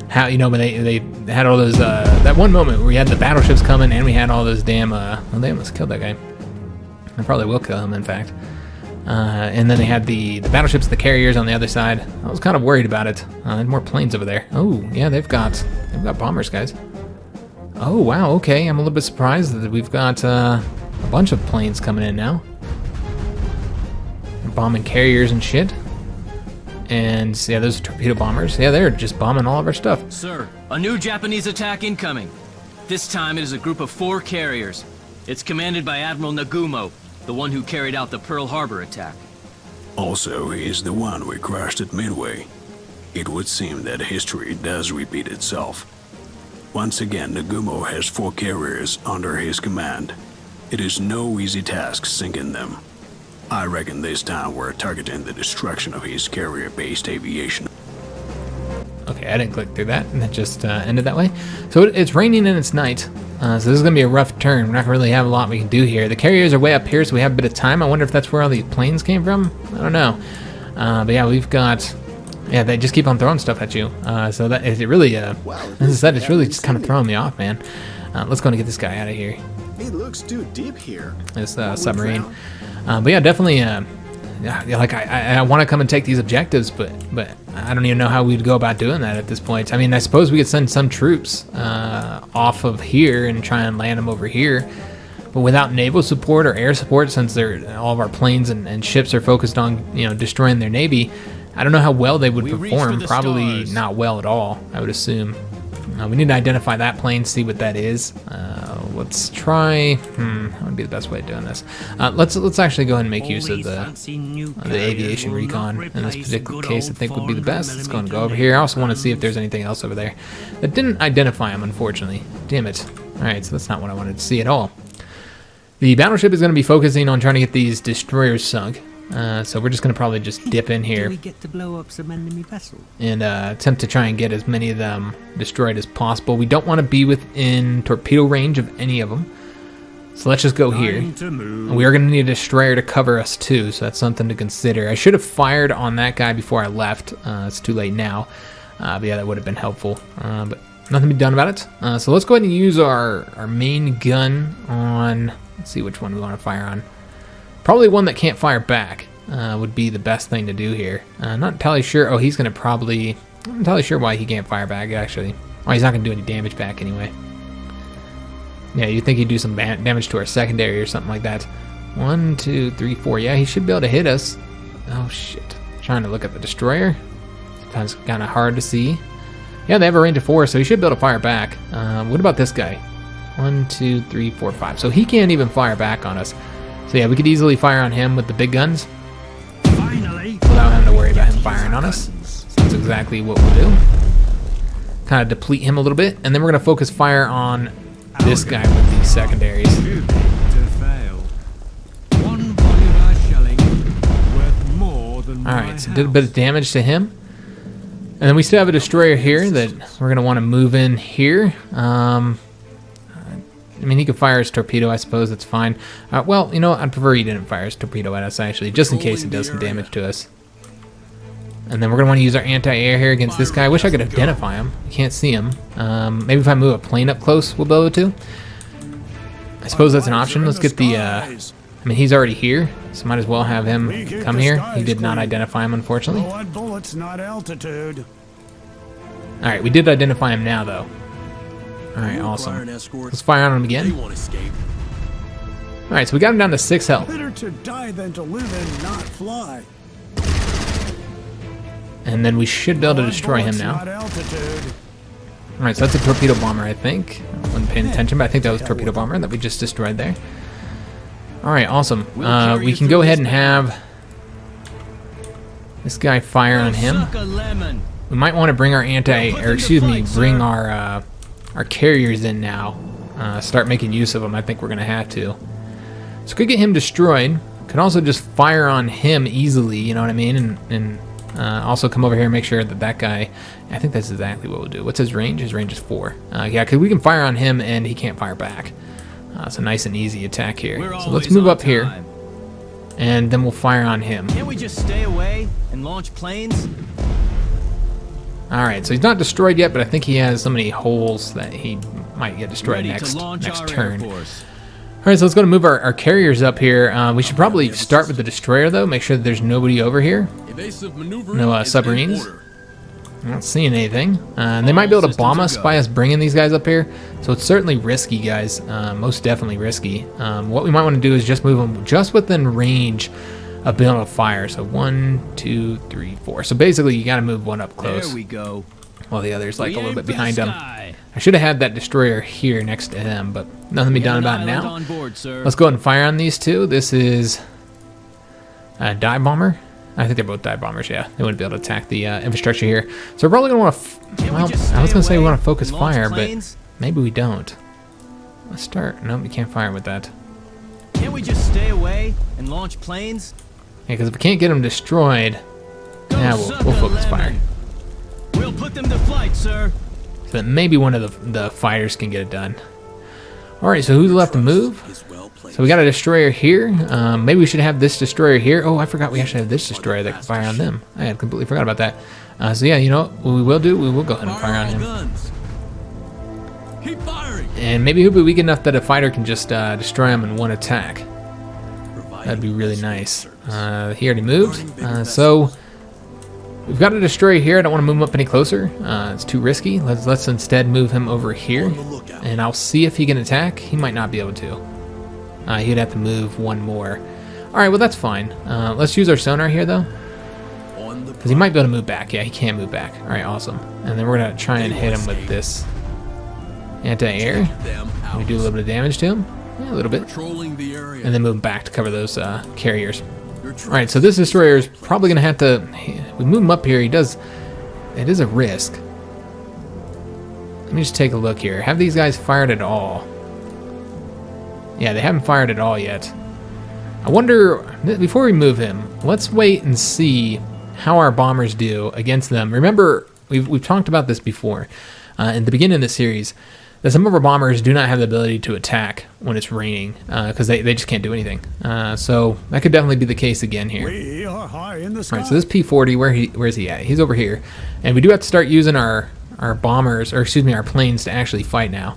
how, you know, but they had all those, that one moment where we had the battleships coming and we had all those damn, well, they almost killed that guy. I probably will kill him, in fact. And then they had the battleships, the carriers on the other side. I was kind of worried about it. There's more planes over there. Oh, yeah, they've got bombers, guys. Oh, wow, okay. I'm a little bit surprised that we've got a bunch of planes coming in now. They're bombing carriers and shit. And, yeah, those are torpedo bombers. Yeah, they're just bombing all of our stuff. Sir, a new Japanese attack incoming. This time it is a group of 4 carriers. It's commanded by Admiral Nagumo, the one who carried out the Pearl Harbor attack. Also, he is the one we crashed at Midway. It would seem that history does repeat itself. Once again, Nagumo has 4 carriers under his command. It is no easy task sinking them. I reckon this time we're targeting the destruction of his carrier-based aviation. Okay, I didn't click through that, and it just ended that way. So it's raining and it's night, so this is going to be a rough turn. We're not going to really have a lot we can do here. The carriers are way up here, so we have a bit of time. I wonder if that's where all these planes came from? I don't know. But yeah, we've got... Yeah, they just keep on throwing stuff at you. So that it really, as I said, it's really just kind of throwing me off, man. Let's go and get this guy out of here. It looks too deep here. This submarine. But yeah, definitely. Yeah, like I want to come and take these objectives, but I don't even know how we'd go about doing that at this point. I mean, I suppose we could send some troops off of here and try and land them over here. But without naval support or air support, since all of our planes and ships are focused on destroying their navy, I don't know how well they would perform. Probably not well at all, I would assume. We need to identify that plane, see what that is. Let's try. That would be the best way of doing this. Let's actually go ahead and make use of the aviation recon in this particular case. I think would be the best. Let's go and go over here. I also want to see if there's anything else over there that didn't identify them, unfortunately. Damn it. All right, so that's not what I wanted to see at all. The battleship is going to be focusing on trying to get these destroyers sunk. So we're just going to probably just dip in here Do we get to blow up some enemy vessels? and attempt to try and get as many of them destroyed as possible. We don't want to be within torpedo range of any of them. So let's just go here. And we are going to need a destroyer to cover us too, so that's something to consider. I should have fired on that guy before I left. It's too late now. But yeah, that would have been helpful. But nothing to be done about it. So let's go ahead and use our main gun on... Let's see which one we want to fire on. Probably one that can't fire back would be the best thing to do here. Not entirely sure. Oh, he's going to probably... I'm not entirely sure why he can't fire back, actually. Oh, he's not going to do any damage back anyway. Yeah, you'd think he'd do some damage to our secondary or something like that. 1, 2, 3, 4. Yeah, he should be able to hit us. Oh, shit. Trying to look at the destroyer. Sometimes kind of hard to see. Yeah, they have a range of 4, so he should be able to fire back. What about this guy? 1, 2, 3, 4, 5. So he can't even fire back on us. So yeah, we could easily fire on him with the big guns. Finally, without having to worry about him firing on us. So that's exactly what we'll do. Kind of deplete him a little bit, and then we're going to focus fire on this guy with these secondaries. too big to fail. One volley of our shelling worth more than my Alright, so did a bit of damage to him. And then we still have a destroyer here that we're going to want to move in here. I mean, he could fire his torpedo, I suppose. That's fine. Well, you know, I'd prefer he didn't fire his torpedo at us, actually, just in case it does some damage to us. And then we're going to want to use our anti-air here against this guy. I wish I could identify him. I can't see him. Maybe if I move a plane up close, we'll be able to. I suppose that's an option. Let's get the... I mean, he's already here, so might as well have him come here. He did not identify him, unfortunately. Blood bullets, not altitude. Alright, we did identify him now, though. Alright, awesome. Let's fire on him again. Alright, so we got him down to 6 health. Better to die than to live and not fly. And then we should be able to destroy him now. Alright, so that's a torpedo bomber, I think. I wasn't paying attention, but I think that was a torpedo bomber that we just destroyed there. Alright, awesome. We can go ahead and have this guy fire on him. We might want to bring our bring our carriers in now. Start making use of them. I think we're going to have to. So could get him destroyed. Could also just fire on him easily, you know what I mean? And also come over here and make sure that that guy... I think that's exactly what we'll do. What's his range? His range is 4. Yeah, because we can fire on him and he can't fire back. So nice and easy attack here. So let's move up here. And then we'll fire on him. Can't we just stay away and launch planes? Alright, so he's not destroyed yet, but I think he has so many holes that he might get destroyed next turn. Alright, so let's go to move our carriers up here. We should probably start with the destroyer, though. Make sure that there's nobody over here. No submarines. I'm not seeing anything. And they might be able to bomb us by us bringing these guys up here. So it's certainly risky, guys. Most definitely risky. What we might want to do is just move them just within range of being able to fire. So 1, 2, 3, 4. So basically, you got to move one up close. There we go. While the other's like a little bit behind him. I should have had that destroyer here next to him, but nothing to be done about it now. Let's go ahead and fire on these two. This is a dive bomber. I think they're both dive bombers, yeah. They wouldn't be able to attack the infrastructure here. So we're probably going to want to... Well, I was going to say we want to focus fire, but maybe we don't. Let's start. Nope, we can't fire with that. Can't we just stay away and launch planes? Yeah, because if we can't get them destroyed, yeah, we'll focus fire. We'll put them to flight, sir. So that maybe one of the fighters can get it done. Alright, so who's left to move? So we got a destroyer here. Maybe we should have this destroyer here. Oh, I forgot we actually have this destroyer that can fire on them. I had completely forgot about that. So yeah, you know what we will do? We will go ahead and fire on him. Keep firing. And maybe he'll be weak enough that a fighter can just destroy him in one attack. That'd be really nice. He already moved. So we've got a destroyer here. I don't want to move him up any closer. It's too risky. Let's instead move him over here. And I'll see if he can attack. He might not be able to. He'd have to move one more. Alright, well that's fine. Let's use our sonar here though. Because he might be able to move back. Yeah, he can move back. Alright, awesome. And then we're going to try and hit him with this anti-air. We do a little bit of damage to him. Yeah, a little bit. And then move him back to cover those carriers. Alright, so this destroyer is probably going to have to... We move him up here. It is a risk. Let me just take a look here. Have these guys fired at all? Yeah, they haven't fired at all yet. I wonder, before we move him, let's wait and see how our bombers do against them. Remember, we've talked about this before in the beginning of the series, that some of our bombers do not have the ability to attack when it's raining because they just can't do anything. So that could definitely be the case again here. We are high in the sky. All right, so this P-40, where's he at? He's over here. And we do have to start using our bombers, or excuse me, our planes to actually fight now.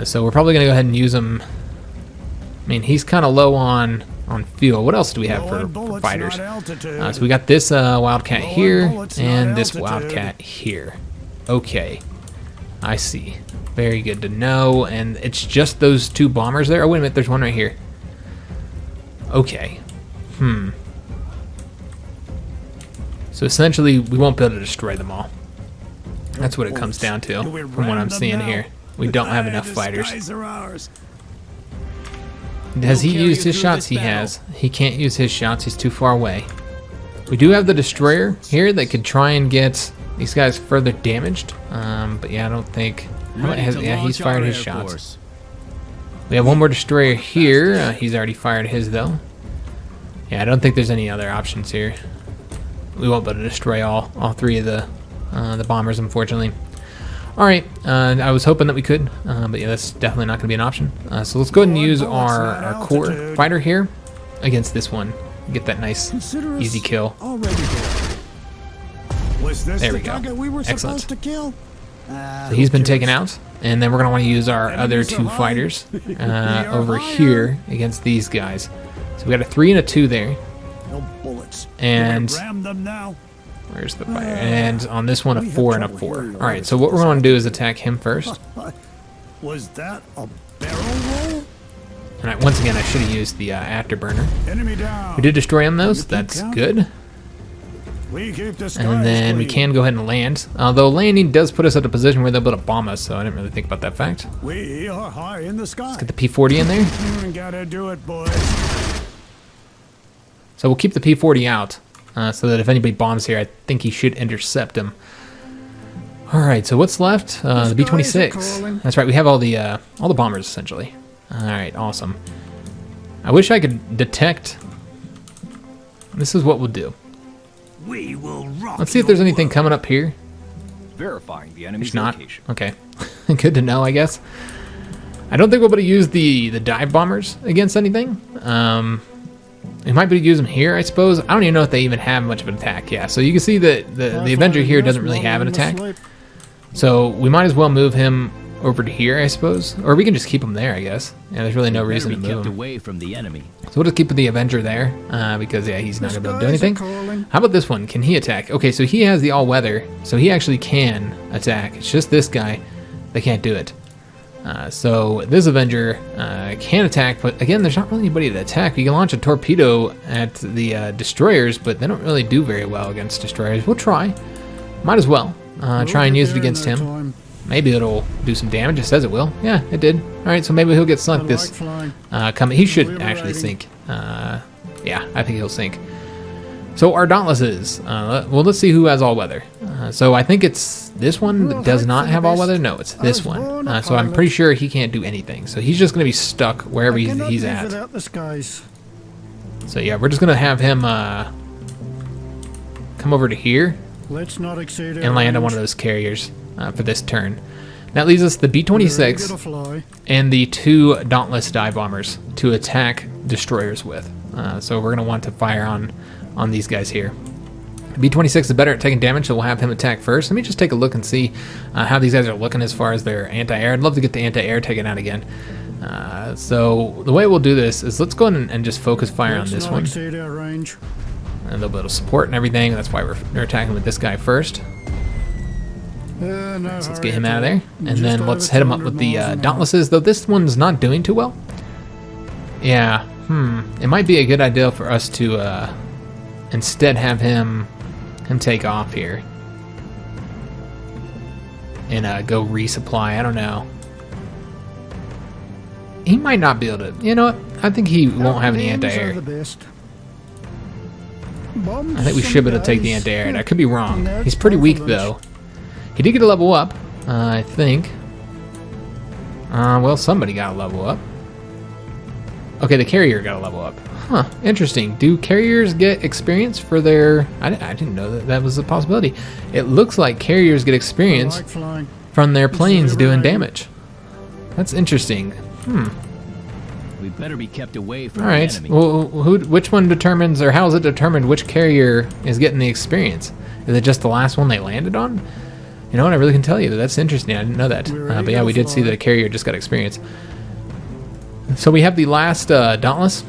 So we're probably going to go ahead and use them. I mean, he's kind of low on fuel. What else do we have for fighters? So we got this Wildcat here and this Wildcat here. Okay, I see. Very good to know. And it's just those two bombers there. Oh, wait a minute, there's one right here. Okay. So essentially, we won't be able to destroy them all. That's what it comes down to, from what I'm seeing here. We don't have enough fighters. Has he used his shots? He has. He can't use his shots. He's too far away. We do have the destroyer here that could try and get these guys further damaged. But yeah, I don't think... yeah, he's fired his shots. We have one more destroyer here. He's already fired his, though. Yeah, I don't think there's any other options here. We won't be able to destroy all three of the bombers, unfortunately. Alright, I was hoping that we could, but yeah, that's definitely not going to be an option. So let's go ahead and use our core fighter here against this one. Get that nice, easy kill. There we go. Excellent. So he's been taken out, and then we're going to want to use our other two fighters over here against these guys. So we got a 3 and a 2 there. And where's the fire? And on this one, a 4 and a 4. All right, so what we're going to do is attack him first. Was that a barrel roll? And once again, I should have used the afterburner. Enemy down. We did destroy him, though, so that's good. We keep the And then we can go ahead and land. Although landing does put us at a position where they'll be able to bomb us, so I didn't really think about that fact. We are high in the sky. Let's get the P-40 in there. Gotta do it, boys. So we'll keep the P-40 out, so that if anybody bombs here, I think he should intercept him. All right, so what's left? The B-26. That's right, we have all the bombers, essentially. All right, awesome. I wish I could detect... This is what we'll do. We will rock. Let's see if there's anything coming up here. Verifying the enemy's There's not. location. Okay. Good to know, I guess. I don't think we'll be able to use the dive bombers against anything. We might be able to use them here, I suppose. I don't even know if they even have much of an attack. Yeah, so you can see that the Avenger here doesn't really have an attack. So we might as well move him over to here, I suppose. Or we can just keep him there, I guess. Yeah, there's really no reason to move him. away from the enemy. So we'll just keep the Avenger there, because, yeah, he's not going to be able to do anything. How about this one? Can he attack? Okay, so he has the all-weather, so he actually can attack. It's just this guy that can't do it. So this Avenger can attack, but again, there's not really anybody to attack. You can launch a torpedo at the destroyers, but they don't really do very well against destroyers. We'll try. Might as well try and use it against him. Maybe it'll do some damage. It says it will. Yeah, it did. All right, so maybe he'll get sunk this coming. He should actually sink. Yeah, I think he'll sink. So our Dauntlesses. Well, let's see who has all-weather. So I think it's this one that does not have all-weather. No, it's this one. So I'm pretty sure he can't do anything. So he's just going to be stuck wherever he's at. So yeah, we're just going to have him come over to here and land on one of those carriers for this turn. That leaves us the B-26 and the 2 Dauntless dive bombers to attack destroyers with. So we're going to want to fire on these guys here. B-26 is better at taking damage, so we'll have him attack first. Let me just take a look and see how these guys are looking as far as their anti-air. I'd love to get the anti-air taken out again. So the way we'll do this is let's go ahead and just focus fire on this one. And they'll be able to support and everything. That's why we're attacking with this guy first. So let's get him out of there. And then let's hit him up with the Dauntlesses, though this one's not doing too well. Yeah, it might be a good idea for us to instead have him take off here and go resupply. I don't know. He might not be able to. You know what? I think he won't have any anti-air. I think we should be able to take the anti-air. I could be wrong. He's pretty weak, though. He did get a level up, I think. Well, somebody got a level up. Okay, the carrier got a level up. Huh, interesting. Do carriers get experience for their... I didn't know that was a possibility. It looks like carriers get experience Like flying. from their planes doing damage. That's interesting. We better be kept away from All right. the enemy. Well, which one determines, or how is it determined which carrier is getting the experience? Is it just the last one they landed on? You know what? I really can tell you that. That's interesting. I didn't know that. But yeah, we did see that a carrier just got experience. So we have the last Dauntless.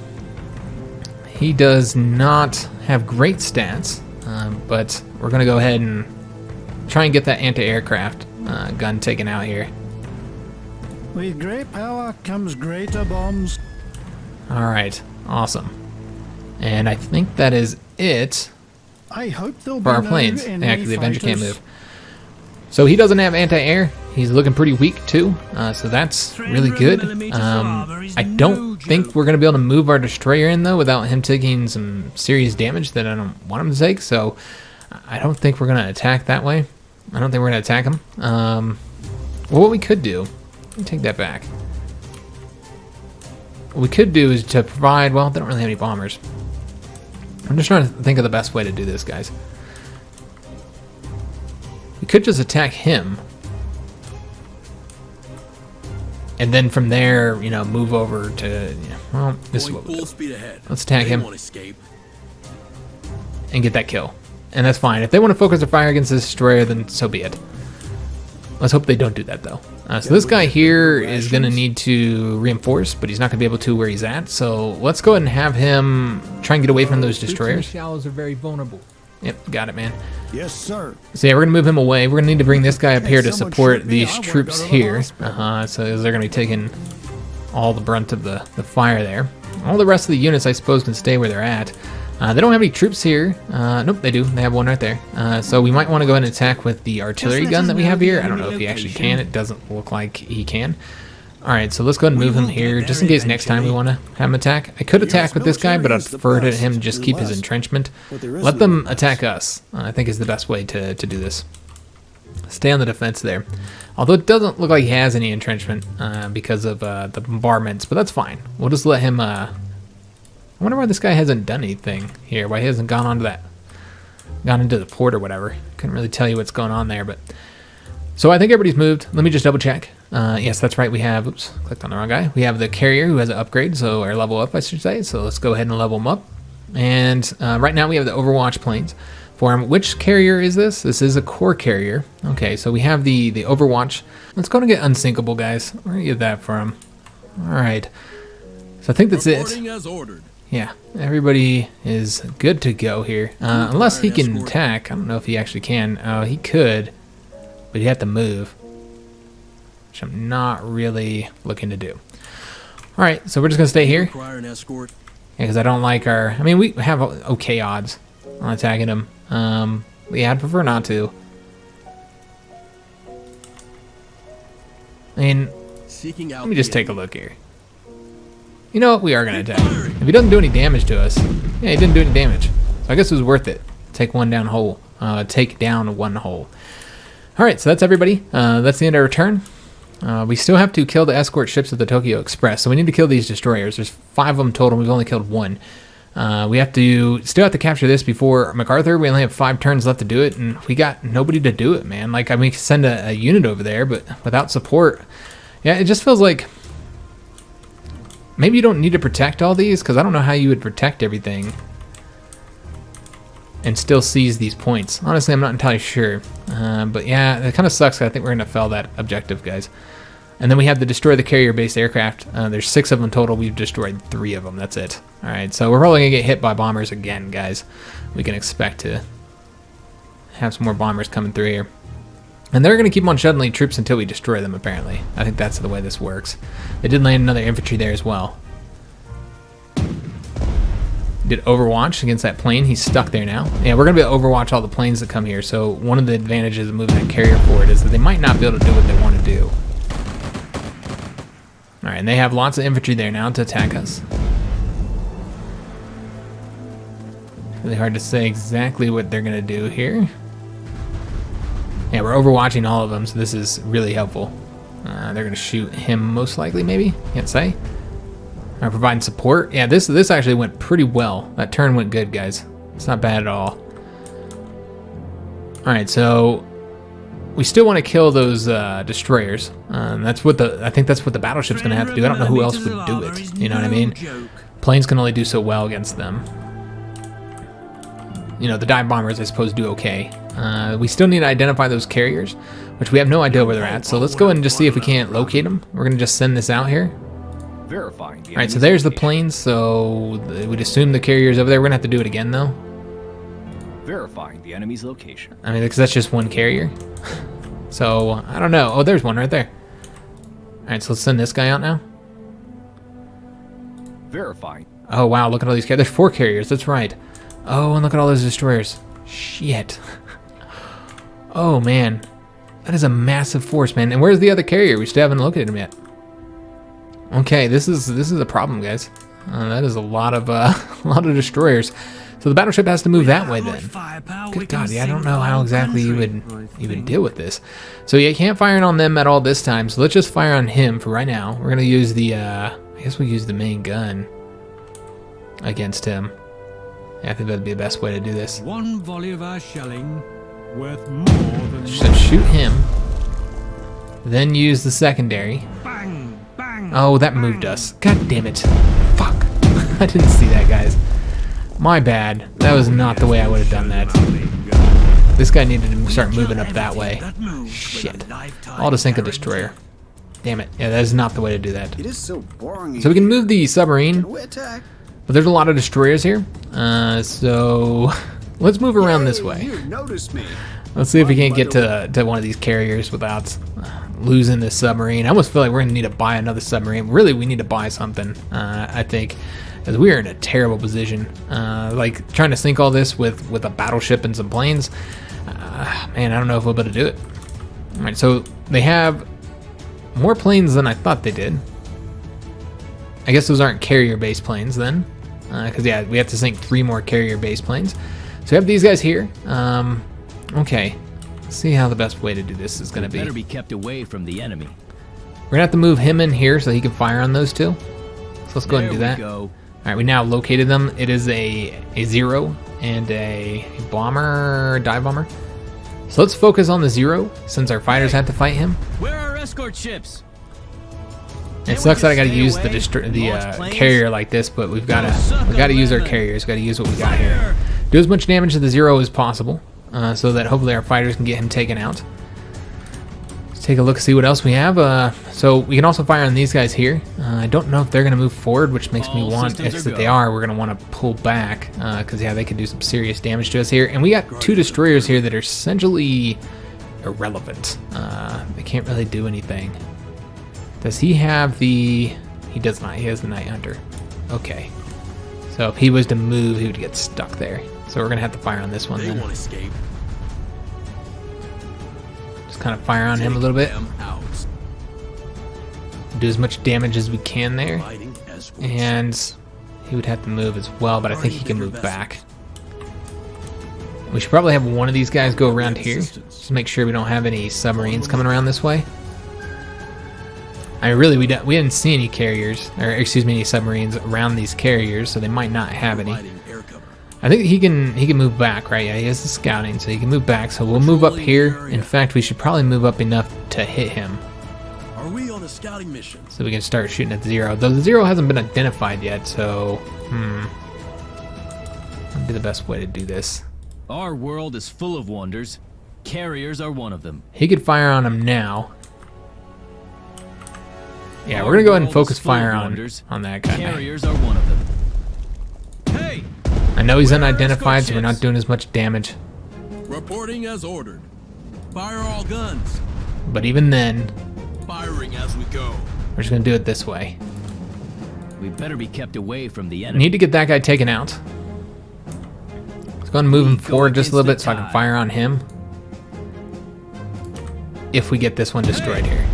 He does not have great stats, but we're going to go ahead and try and get that anti-aircraft gun taken out here. With great power comes greater bombs. All right, awesome. And I think that is it I hope there'll for be our no planes. enemy Actually, the Avenger can't fighters. move. So he doesn't have anti-air. He's looking pretty weak too, so that's really good. I don't think we're going to be able to move our destroyer in though without him taking some serious damage that I don't want him to take, so I don't think we're going to attack that way. I don't think we're going to attack him. Well, what we could do, let me take that back. What we could do is to provide, well, they don't really have any bombers. I'm just trying to think of the best way to do this, guys. We could just attack him. And then from there, you know, move over to, well, this is what we'll do. Let's attack him and get that kill. And that's fine. If they want to focus their fire against this destroyer, then so be it. Let's hope they don't do that, though. So this guy here is going to need to reinforce, but he's not going to be able to where he's at. So let's go ahead and have him try and get away from those destroyers. Shallows are very vulnerable. Yep, got it, man. Yes, sir. So yeah, we're going to move him away. We're going to need to bring this guy up here to support these troops here. So they're going to be taking all the brunt of the fire there. All the rest of the units, I suppose, can stay where they're at. They don't have any troops here. Nope, they do. They have one right there. So we might want to go ahead and attack with the artillery gun that we have here. I don't know if he actually can. It doesn't look like he can. All right, so let's go ahead and move him here, just in case next time we want to have him attack. I could attack with this guy, but I'd prefer to him just keep his entrenchment. Let them attack us, I think is the best way to do this. Stay on the defense there. Although it doesn't look like he has any entrenchment because of the bombardments, but that's fine. We'll just let him... I wonder why this guy hasn't done anything here, why he hasn't gone onto that... gone into the port or whatever. Couldn't really tell you what's going on there, but... So I think everybody's moved. Let me just double check. Yes, that's right. We have, oops, clicked on the wrong guy. We have the carrier who has an upgrade, so or level up, I should say. So let's go ahead and level him up. And right now we have the Overwatch planes for him. Which carrier is this? This is a core carrier. Okay, so we have the Overwatch. Let's go and get unsinkable, guys. We're gonna get that for him. All right. So I think that's it. Yeah, everybody is good to go here. Unless he can attack. I don't know if he actually can. He could. But you have to move, which I'm not really looking to do. All right, so we're just gonna stay here. Yeah, because I don't like our. I mean, we have okay odds on attacking him. But yeah, I'd prefer not to. I mean, let me just take a look here. You know what? We are gonna attack him. If he doesn't do any damage to us, yeah, he didn't do any damage. So I guess it was worth it. Take one down whole. Take down one whole. Alright, so that's everybody. That's the end of our turn. We still have to kill the escort ships of the Tokyo Express, so we need to kill these destroyers. There's 5 of them total. We've only killed 1. We still have to capture this before MacArthur. We only have 5 turns left to do it, and we got nobody to do it, man. Like, I mean, we can send a unit over there, but without support, yeah, it just feels like maybe you don't need to protect all these, because I don't know how you would protect everything and still seize these points. Honestly, I'm not entirely sure. But yeah, it kind of sucks. I think we're going to fail that objective, guys. And then we have the destroy the carrier-based aircraft. There's 6 of them total. We've destroyed 3 of them. That's it. All right, so we're probably going to get hit by bombers again, guys. We can expect to have some more bombers coming through here. And they're going to keep on shuttling troops until we destroy them, apparently. I think that's the way this works. They did land another infantry there as well. Did Overwatch against that plane. He's stuck there now. Yeah, we're going to be able to Overwatch all the planes that come here. So one of the advantages of moving that carrier forward is that they might not be able to do what they want to do. All right, and they have lots of infantry there now to attack us. Really hard to say exactly what they're going to do here. Yeah, we're Overwatching all of them, so this is really helpful. They're going to shoot him most likely, maybe? Can't say. providing support. Yeah, this actually went pretty well. That turn went good, guys. It's not bad at all. All right, so we still want to kill those destroyers. That's what I think that's what the battleship's going to have to do. I don't know who else would do it. You know what I mean? Planes can only do so well against them. You know, the dive bombers, I suppose, do okay. We still need to identify those carriers, which we have no idea where they're at. So let's go ahead and just see if we can't locate them. We're going to just send this out here. Verifying. All right, so there's the planes. So we'd assume the carrier's over there. We're going to have to do it again, though. Verifying the enemy's location. I mean, because that's just one carrier. So, I don't know. Oh, there's one right there. All right, so let's send this guy out now. Verifying. Oh, wow, look at all these carriers. There's 4 carriers, that's right. Oh, and look at all those destroyers. Shit. Oh, man. That is a massive force, man. And where's the other carrier? We still haven't located him yet. Okay, this is a problem, guys. That is a lot of destroyers. So the battleship has to move that way then. Good God, yeah, I don't know how exactly you would deal with this. So yeah, you can't fire on them at all this time. So let's just fire on him for right now. We're gonna use the I guess we'll use the main gun against him. Yeah, I think that'd be the best way to do this. One volley of our shelling worth more than So shoot him, then use the secondary. bang, bang. Oh, that moved us. God damn it. Fuck. I didn't see that, guys. My bad. That was not the way I would have done that. This guy needed to start moving up that way. Shit. All to sink a destroyer. Damn it. Yeah, that is not the way to do that. It is so boring. So we can move the submarine, We attack. but there's a lot of destroyers here. So let's move around this way. You noticed me. Let's see if we can't get to one of these carriers without losing this submarine. I almost feel like we're going to need to buy another submarine. Really, we need to buy something, I think, because we are in a terrible position. Like, trying to sink all this with a battleship and some planes. Man, I don't know if we'll be able to do it. All right, so they have more planes than I thought they did. I guess those aren't carrier-based planes then. Because, yeah, we have to sink 3 more carrier-based planes. So we have these guys here. Okay, let's see how the best way to do this is going to be. Better be kept away from the enemy. We're going to have to move him in here so he can fire on those 2. So let's go ahead and do that. Go. All right, we now located them. It is a 0 and a bomber, dive bomber. So let's focus on the 0 since our fighters had to fight him. Where are escort ships? It sucks that I got to use the carrier like this, but we got to use our carriers. Got to use what we got here. Do as much damage to the 0 as possible, so that hopefully our fighters can get him taken out. Let's take a look, see what else we have. So we can also fire on these guys here. I don't know if they're going to move forward, which makes me want, if that they are, we're going to want to pull back, because yeah, they could do some serious damage to us here. And we got 2 destroyers here that are essentially irrelevant. They can't really do anything. Does he have the... He does not. He has the Night Hunter. Okay. So if he was to move, he would get stuck there. So we're going to have to fire on this one then. Escape. Just kind of fire on him a little bit. Do as much damage as we can there. And he would have to move as well, but I think he can move back. We should probably have one of these guys go around here. Just make sure we don't have any submarines coming around this way. I mean, really, we didn't see any carriers, or excuse me, any submarines around these carriers, so they might not have any. I think he can move back, right? Yeah, he has the scouting, so he can move back. So we'll move up here. In fact, we should probably move up enough to hit him. Are we on a scouting mission? So we can start shooting at the 0. Though the 0 hasn't been identified yet, so that'd be the best way to do this. Our world is full of wonders. Carriers are one of them. He could fire on him now. Yeah, we're gonna go ahead and focus fire on that guy. Carriers are one of them. Hey! I know he's unidentified, so we're not doing as much damage. Reporting as ordered. Fire all guns. But even then, Firing as we go. we're just gonna do it this way. We better be kept away from the We enemy. need to get that guy taken out. Let's go ahead and move him forward just a little bit so I can fire on him. If we get this one destroyed here.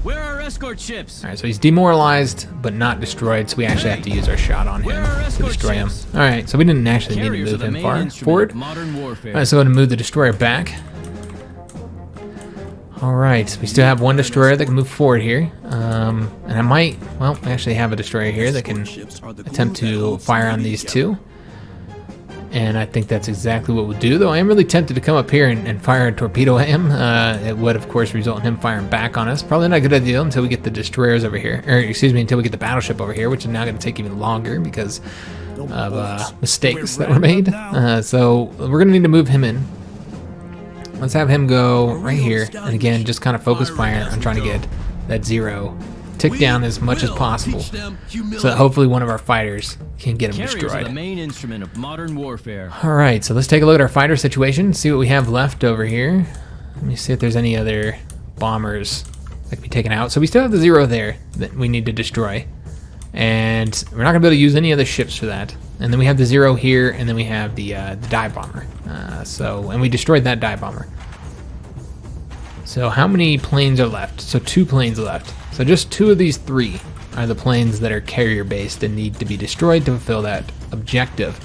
Where are escort ships? Alright, so he's demoralized, but not destroyed, so we actually have to use our shot on him to destroy him. Alright, so we didn't actually need to Carriers move are the him main far instrument forward. of modern warfare. Alright, so I'm going to move the destroyer back. All right, we still have one destroyer that can move forward here. And I might, well, I actually have a destroyer here that can attempt to fire on these two. And I think that's exactly what we'll do, though I am really tempted to come up here and fire a torpedo at him. It would, of course, result in him firing back on us. Probably not a good idea until we get the destroyers over here. Or, excuse me, until we get the battleship over here, which is now going to take even longer because of mistakes that were made. So we're going to need to move him in. Let's have him go right here, and again, just kind of focus fire on trying to get that 0 tick down as much as possible, so that hopefully one of our fighters can get him destroyed. Carriers are the main instrument of modern warfare. All right, so let's take a look at our fighter situation, see what we have left over here. Let me see if there's any other bombers that can be taken out. So we still have the 0 there that we need to destroy, and we're not gonna be able to use any other ships for that. And then we have the 0 here, and then we have the dive bomber. And we destroyed that dive bomber. So how many planes are left? So 2 planes left. So just 2 of these 3 are the planes that are carrier based and need to be destroyed to fulfill that objective.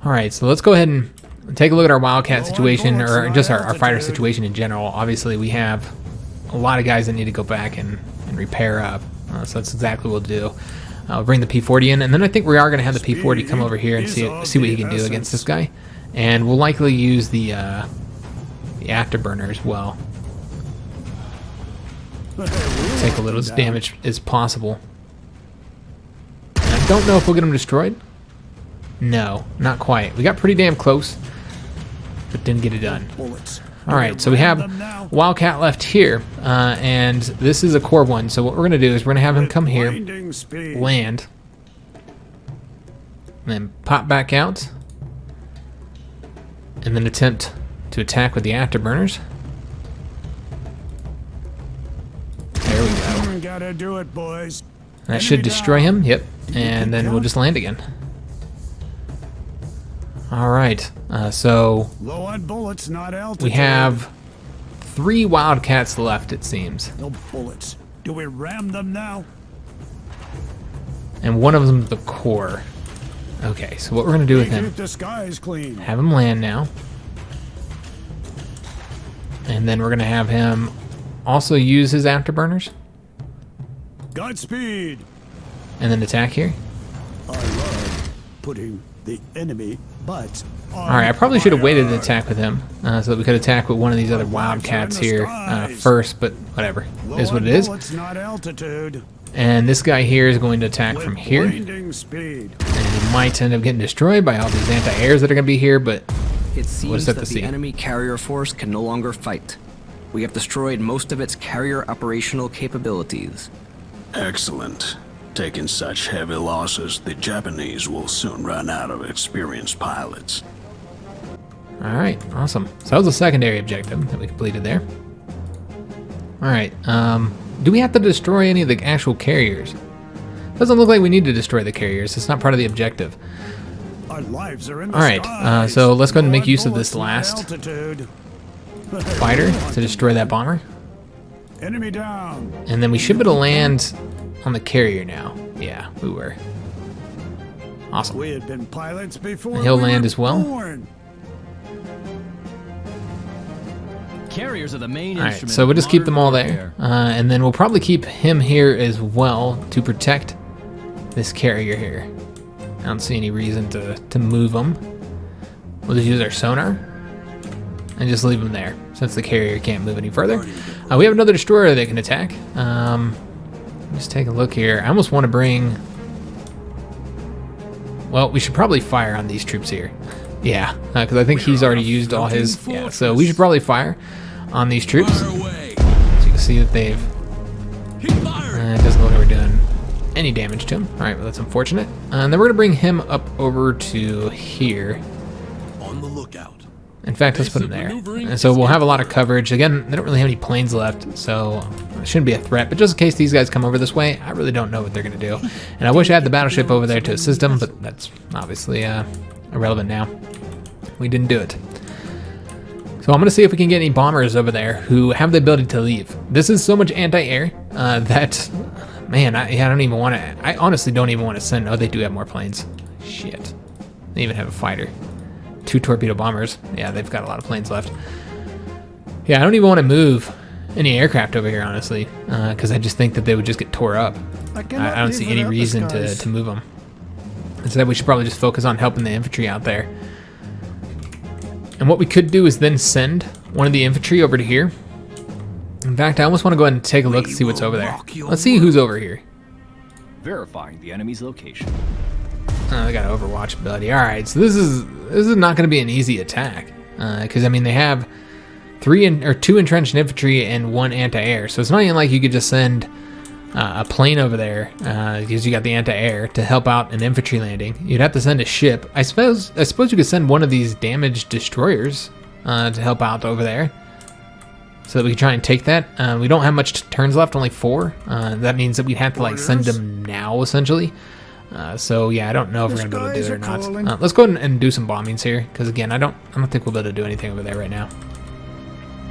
All right, so let's go ahead and take a look at our Wildcat situation, or just our fighter situation in general. Obviously, we have a lot of guys that need to go back and repair up. So that's exactly what we'll do. We'll bring the P-40 in, and then I think we are going to have the P-40 come over here and see what he can do against this guy. And we'll likely use the afterburner as well. Take a little as damage as possible. And I don't know if we'll get him destroyed. No, not quite. We got pretty damn close, but didn't get it done. Alright, so we have Wildcat left here, and this is a core 1, so what we're going to do is we're going to have him come here, land, and then pop back out, and then attempt to attack with the afterburners. There we go. Gotta do it, boys. That should destroy him, yep, and then we'll just land again. Alright, so Low on bullets, not altitude. we have 3 Wildcats left, it seems. No bullets. Do we ram them now? And one of them's the core. Okay, so what we're going to do with him, Keep the skies clean. have him land now. And then we're going to have him also use his afterburners. Godspeed. And then attack here. I love putting the enemy butts on Alright, I probably should have waited to fire. attack with him, so that we could attack with one of these other Wildcats here first, but whatever. It is what it is. Bullets, not altitude. And this guy here is going to attack from here. Blinding speed. And he might end up getting destroyed by all these anti-airs that are going to be here, but It seems We'll just have that to the see. enemy carrier force can no longer fight. We have destroyed most of its carrier operational capabilities. Excellent. Taking such heavy losses, the Japanese will soon run out of experienced pilots. Alright, awesome. So that was a secondary objective that we completed there. Alright, do we have to destroy any of the actual carriers? Doesn't look like we need to destroy the carriers. It's not part of the objective. Our lives are in the Alright, skies. so let's go ahead and make Low on use of this bullets, not last altitude. fighter to destroy that bomber. Enemy down. And then we should be able to land on the carrier now. Yeah, we were. Awesome. We had been pilots before. And he'll we land were as well. born. Carriers are the main Alright, instrument. so we'll of just keep them all modern there. warfare. And then we'll probably keep him here as well to protect this carrier here. I don't see any reason to move him. We'll just use our sonar and just leave him there since the carrier can't move any further. We have another destroyer that can attack. Just take a look here. I almost want to bring... Well, we should probably fire on these troops here. Yeah, because I think he's already used all his... Yeah, so we should probably fire on these troops. Fire away. So you can see that they've... Keep firing. It doesn't look like we're doing any damage to him. Alright, well that's unfortunate. And then we're going to bring him up over to here. On the lookout. In fact, let's put him there. And so we'll have a lot of coverage. Again, they don't really have any planes left, so it shouldn't be a threat. But just in case these guys come over this way, I really don't know what they're going to do. And I wish I had the battleship over there to assist them, but that's obviously irrelevant now. We didn't do it. So I'm going to see if we can get any bombers over there who have the ability to leave. This is so much anti-air that, man, I don't even want to... I honestly don't even want to send... Oh, they do have more planes. Shit. They even have a fighter. 2 torpedo bombers. Yeah, they've got a lot of planes left. Yeah, I don't even want to move any aircraft over here, honestly, because I just think that they would just get tore up. I don't see any reason to move them. Instead, we should probably just focus on helping the infantry out there. And what we could do is then send one of the infantry over to here. In fact, I almost want to go ahead and take a look and see what's over there. Let's see who's over here. Verifying the enemy's location. Oh, they got Overwatch ability. All right, so this is not going to be an easy attack, because I mean they have two entrenched infantry and 1 anti-air. So it's not even like you could just send a plane over there because you got the anti-air to help out an infantry landing. You'd have to send a ship. I suppose you could send one of these damaged destroyers to help out over there, so that we can try and take that. We don't have much turns left, only 4. That means that we'd have to like send them now, essentially. So yeah, I don't know if we're gonna be able to do it or not. Let's go ahead and do some bombings here, because again, I don't think we'll be able to do anything over there right now.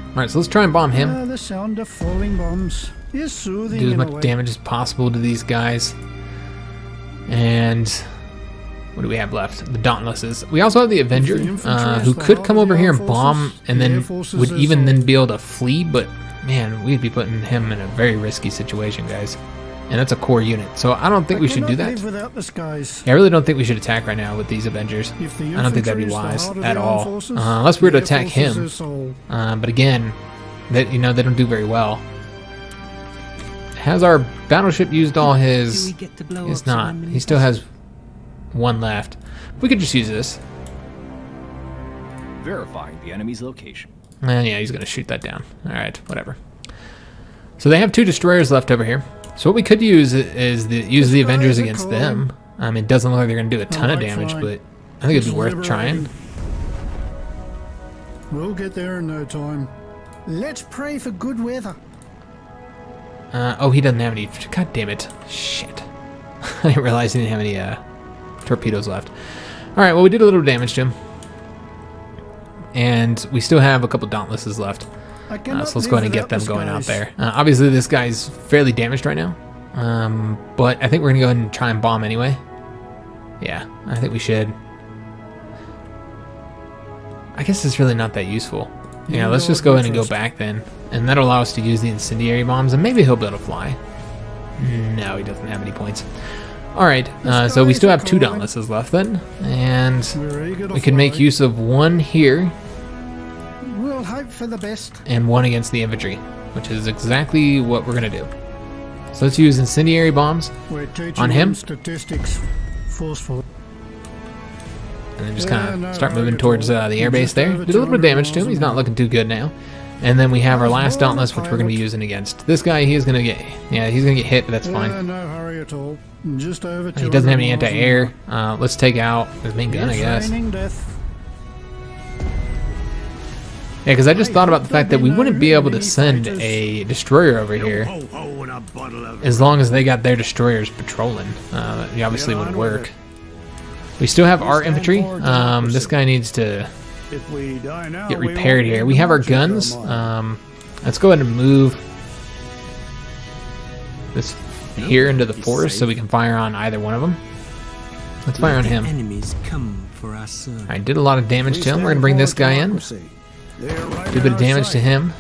All right, so let's try and bomb him. The sound of falling bombs is soothing. Do as much damage as possible to these guys. And what do we have left? The Dauntlesses. We also have the Avenger, who could come over here and bomb, and then would even then be able to flee. But man, we'd be putting him in a very risky situation, guys. And that's a core unit, so I don't think we should do that. Yeah, I really don't think we should attack right now with these Avengers. I don't think that'd be wise at all, unless we were to attack him. But again, they don't do very well. Has our battleship used all his? It's not. He still has 1 left. We could just use this. Verifying the enemy's location. And yeah, he's gonna shoot that down. All right, whatever. So they have 2 destroyers left over here. So what we could use is use the Avengers against them. It doesn't look like they're going to do a ton of damage, but I think it'd be worth trying. We'll get there in no time. Let's pray for good weather. Oh, he doesn't have any. God damn it. Shit. I didn't realize he didn't have any torpedoes left. All right, well, we did a little damage to him. And we still have a couple Dauntlesses left. So let's go ahead and get them going out there. Obviously, this guy's fairly damaged right now. But I think we're going to go ahead and try and bomb anyway. Yeah, I think we should. I guess it's really not that useful. Yeah, let's just go ahead and go back then. And that'll allow us to use the incendiary bombs, and maybe he'll be able to fly. No, he doesn't have any points. Alright, so we still have 2 Dauntlesses left then. And we can make use of 1 here. We'll hope for the best. And 1 against the infantry, which is exactly what we're going to do. So let's use incendiary bombs on him. Statistics forceful. And then just kind of start moving towards the airbase there. Did a little bit of damage to him. He's not looking too good now. And then we have our last Dauntless, which we're going to be using against this guy. He's going to get, he's going to get hit, but that's fine. No hurry at all. Just over. He doesn't have any anti-air. Let's take out his main gun, I guess. Yeah, because I just thought about the fact that we wouldn't be able to send a destroyer over here as long as they got their destroyers patrolling. It obviously wouldn't work. We still have our infantry. This guy needs to get repaired here. We have our guns. Let's go ahead and move this here into the forest so we can fire on either one of them. Let's fire on him. I did a lot of damage to him. We're going to bring this guy in. Do a bit of damage to him.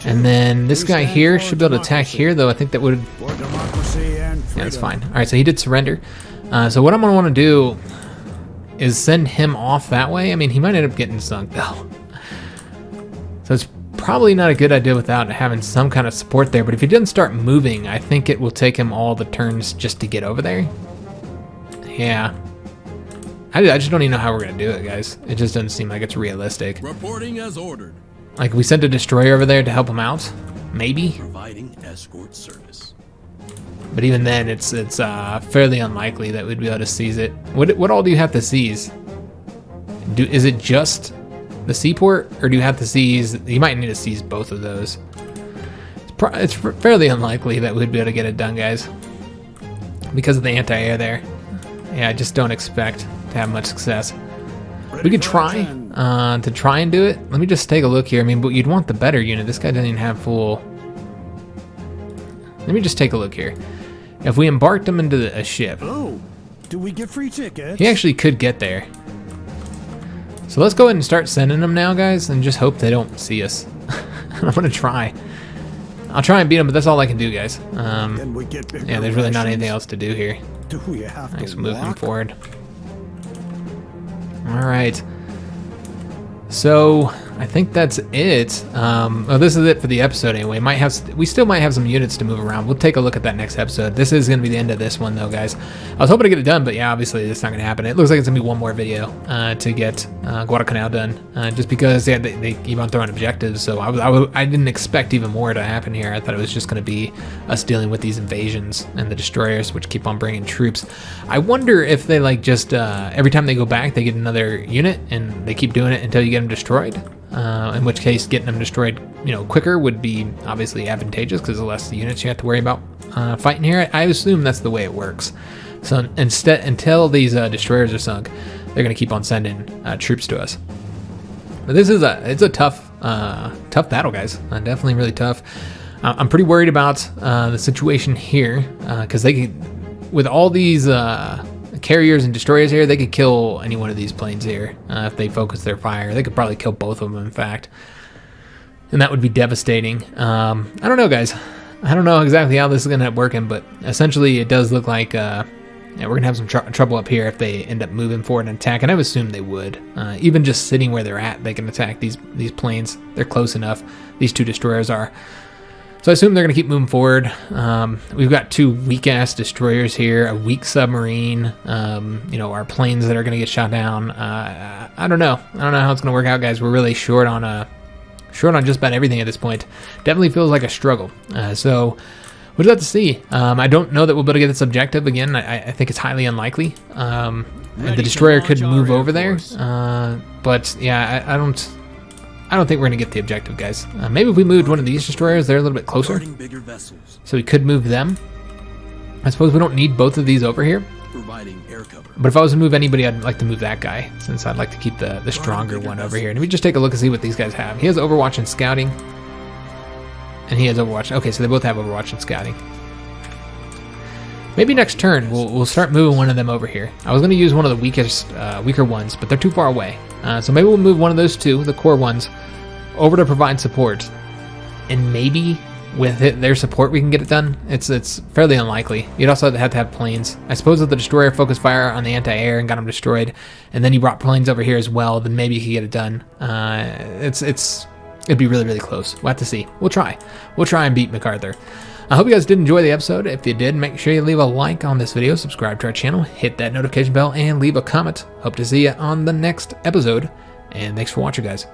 And then this guy here should be able to attack here, though I think that would... Yeah, that's fine. Alright, so he did surrender. So what I'm going to want to do is send him off that way. I mean, he might end up getting sunk, though. So it's probably not a good idea without having some kind of support there. But if he doesn't start moving, I think it will take him all the turns just to get over there. Yeah. I just don't even know how we're going to do it, guys. It just doesn't seem like it's realistic. Reporting as ordered. Like, we sent a destroyer over there to help him out? Maybe? Providing escort service. But even then, it's fairly unlikely that we'd be able to seize it. What all do you have to seize? Is it just the seaport, or do you have to seize... You might need to seize both of those. It's fairly unlikely that we'd be able to get it done, guys. Because of the anti-air there. Yeah, I just don't expect to have much success. We could try to try and do it. Let me just take a look here. I mean, but you'd want the better unit. This guy doesn't even have full... Let me just take a look here. If we embarked him into a ship... Oh, do we get free tickets? He actually could get there. So let's go ahead and start sending them now, guys, and just hope they don't see us. I'm gonna try. I'll try and beat him, but that's all I can do, guys. Can we get bigger Yeah, there's really not rations? anything else to do here. Do we have Thanks, to move him walk? forward. All right. So I think that's it. Oh, this is it for the episode anyway. We still might have some units to move around. We'll take a look at that next episode. This is going to be the end of this one though, guys. I was hoping to get it done, but yeah, obviously it's not going to happen. It looks like it's going to be one more video to get Guadalcanal done, just because yeah, they keep on throwing objectives. So I didn't expect even more to happen here. I thought it was just going to be us dealing with these invasions and the destroyers, which keep on bringing troops. I wonder if they like just every time they go back, they get another unit and they keep doing it until you get them destroyed. In which case, getting them destroyed, quicker would be obviously advantageous because the less units you have to worry about fighting here. I assume that's the way it works. So instead, until these destroyers are sunk, they're going to keep on sending troops to us. But this is a tough battle, guys. Definitely really tough. I'm pretty worried about the situation here because they could, with all these carriers and destroyers here, they could kill any one of these planes here if they focus their fire. They could probably kill both of them, in fact, and that would be devastating. I don't know, guys. I don't know exactly how this is going to end up working, but essentially it does look like yeah, we're going to have some trouble up here if they end up moving forward and attack, and I would assume they would. Even just sitting where they're at, they can attack these planes. They're close enough. These two destroyers are. So I assume they're going to keep moving forward. We've got two weak-ass destroyers here, a weak submarine, our planes that are going to get shot down. I don't know. I don't know how it's going to work out, guys. We're really short on just about everything at this point. Definitely feels like a struggle. So we'll just have to see. I don't know that we'll be able to get this objective again. I think it's highly unlikely. The destroyer could move over there. But yeah, I don't think we're going to get the objective, guys. Maybe if we moved one of these destroyers, they're a little bit closer. Bigger vessels, So we could move them. I suppose we don't need both of these over here. providing air cover. But if I was to move anybody, I'd like to move that guy, since I'd like to keep the stronger one over here. And we just take a look and see what these guys have. He has Overwatch and Scouting. And he has Overwatch. Okay, so they both have Overwatch and Scouting. Maybe next turn, we'll start moving one of them over here. I was going to use one of the weaker ones, but they're too far away. So maybe we'll move one of those two, the core ones, over to provide support. And maybe with their support we can get it done. It's fairly unlikely. You'd also have to have planes. I suppose if the destroyer focused fire on the anti-air and got them destroyed, and then you brought planes over here as well, then maybe you could get it done. It'd be really, really close. We'll have to see. We'll try and beat MacArthur. I hope you guys did enjoy the episode. If you did, make sure you leave a like on this video, subscribe to our channel, hit that notification bell, and leave a comment. Hope to see you on the next episode, and thanks for watching, guys.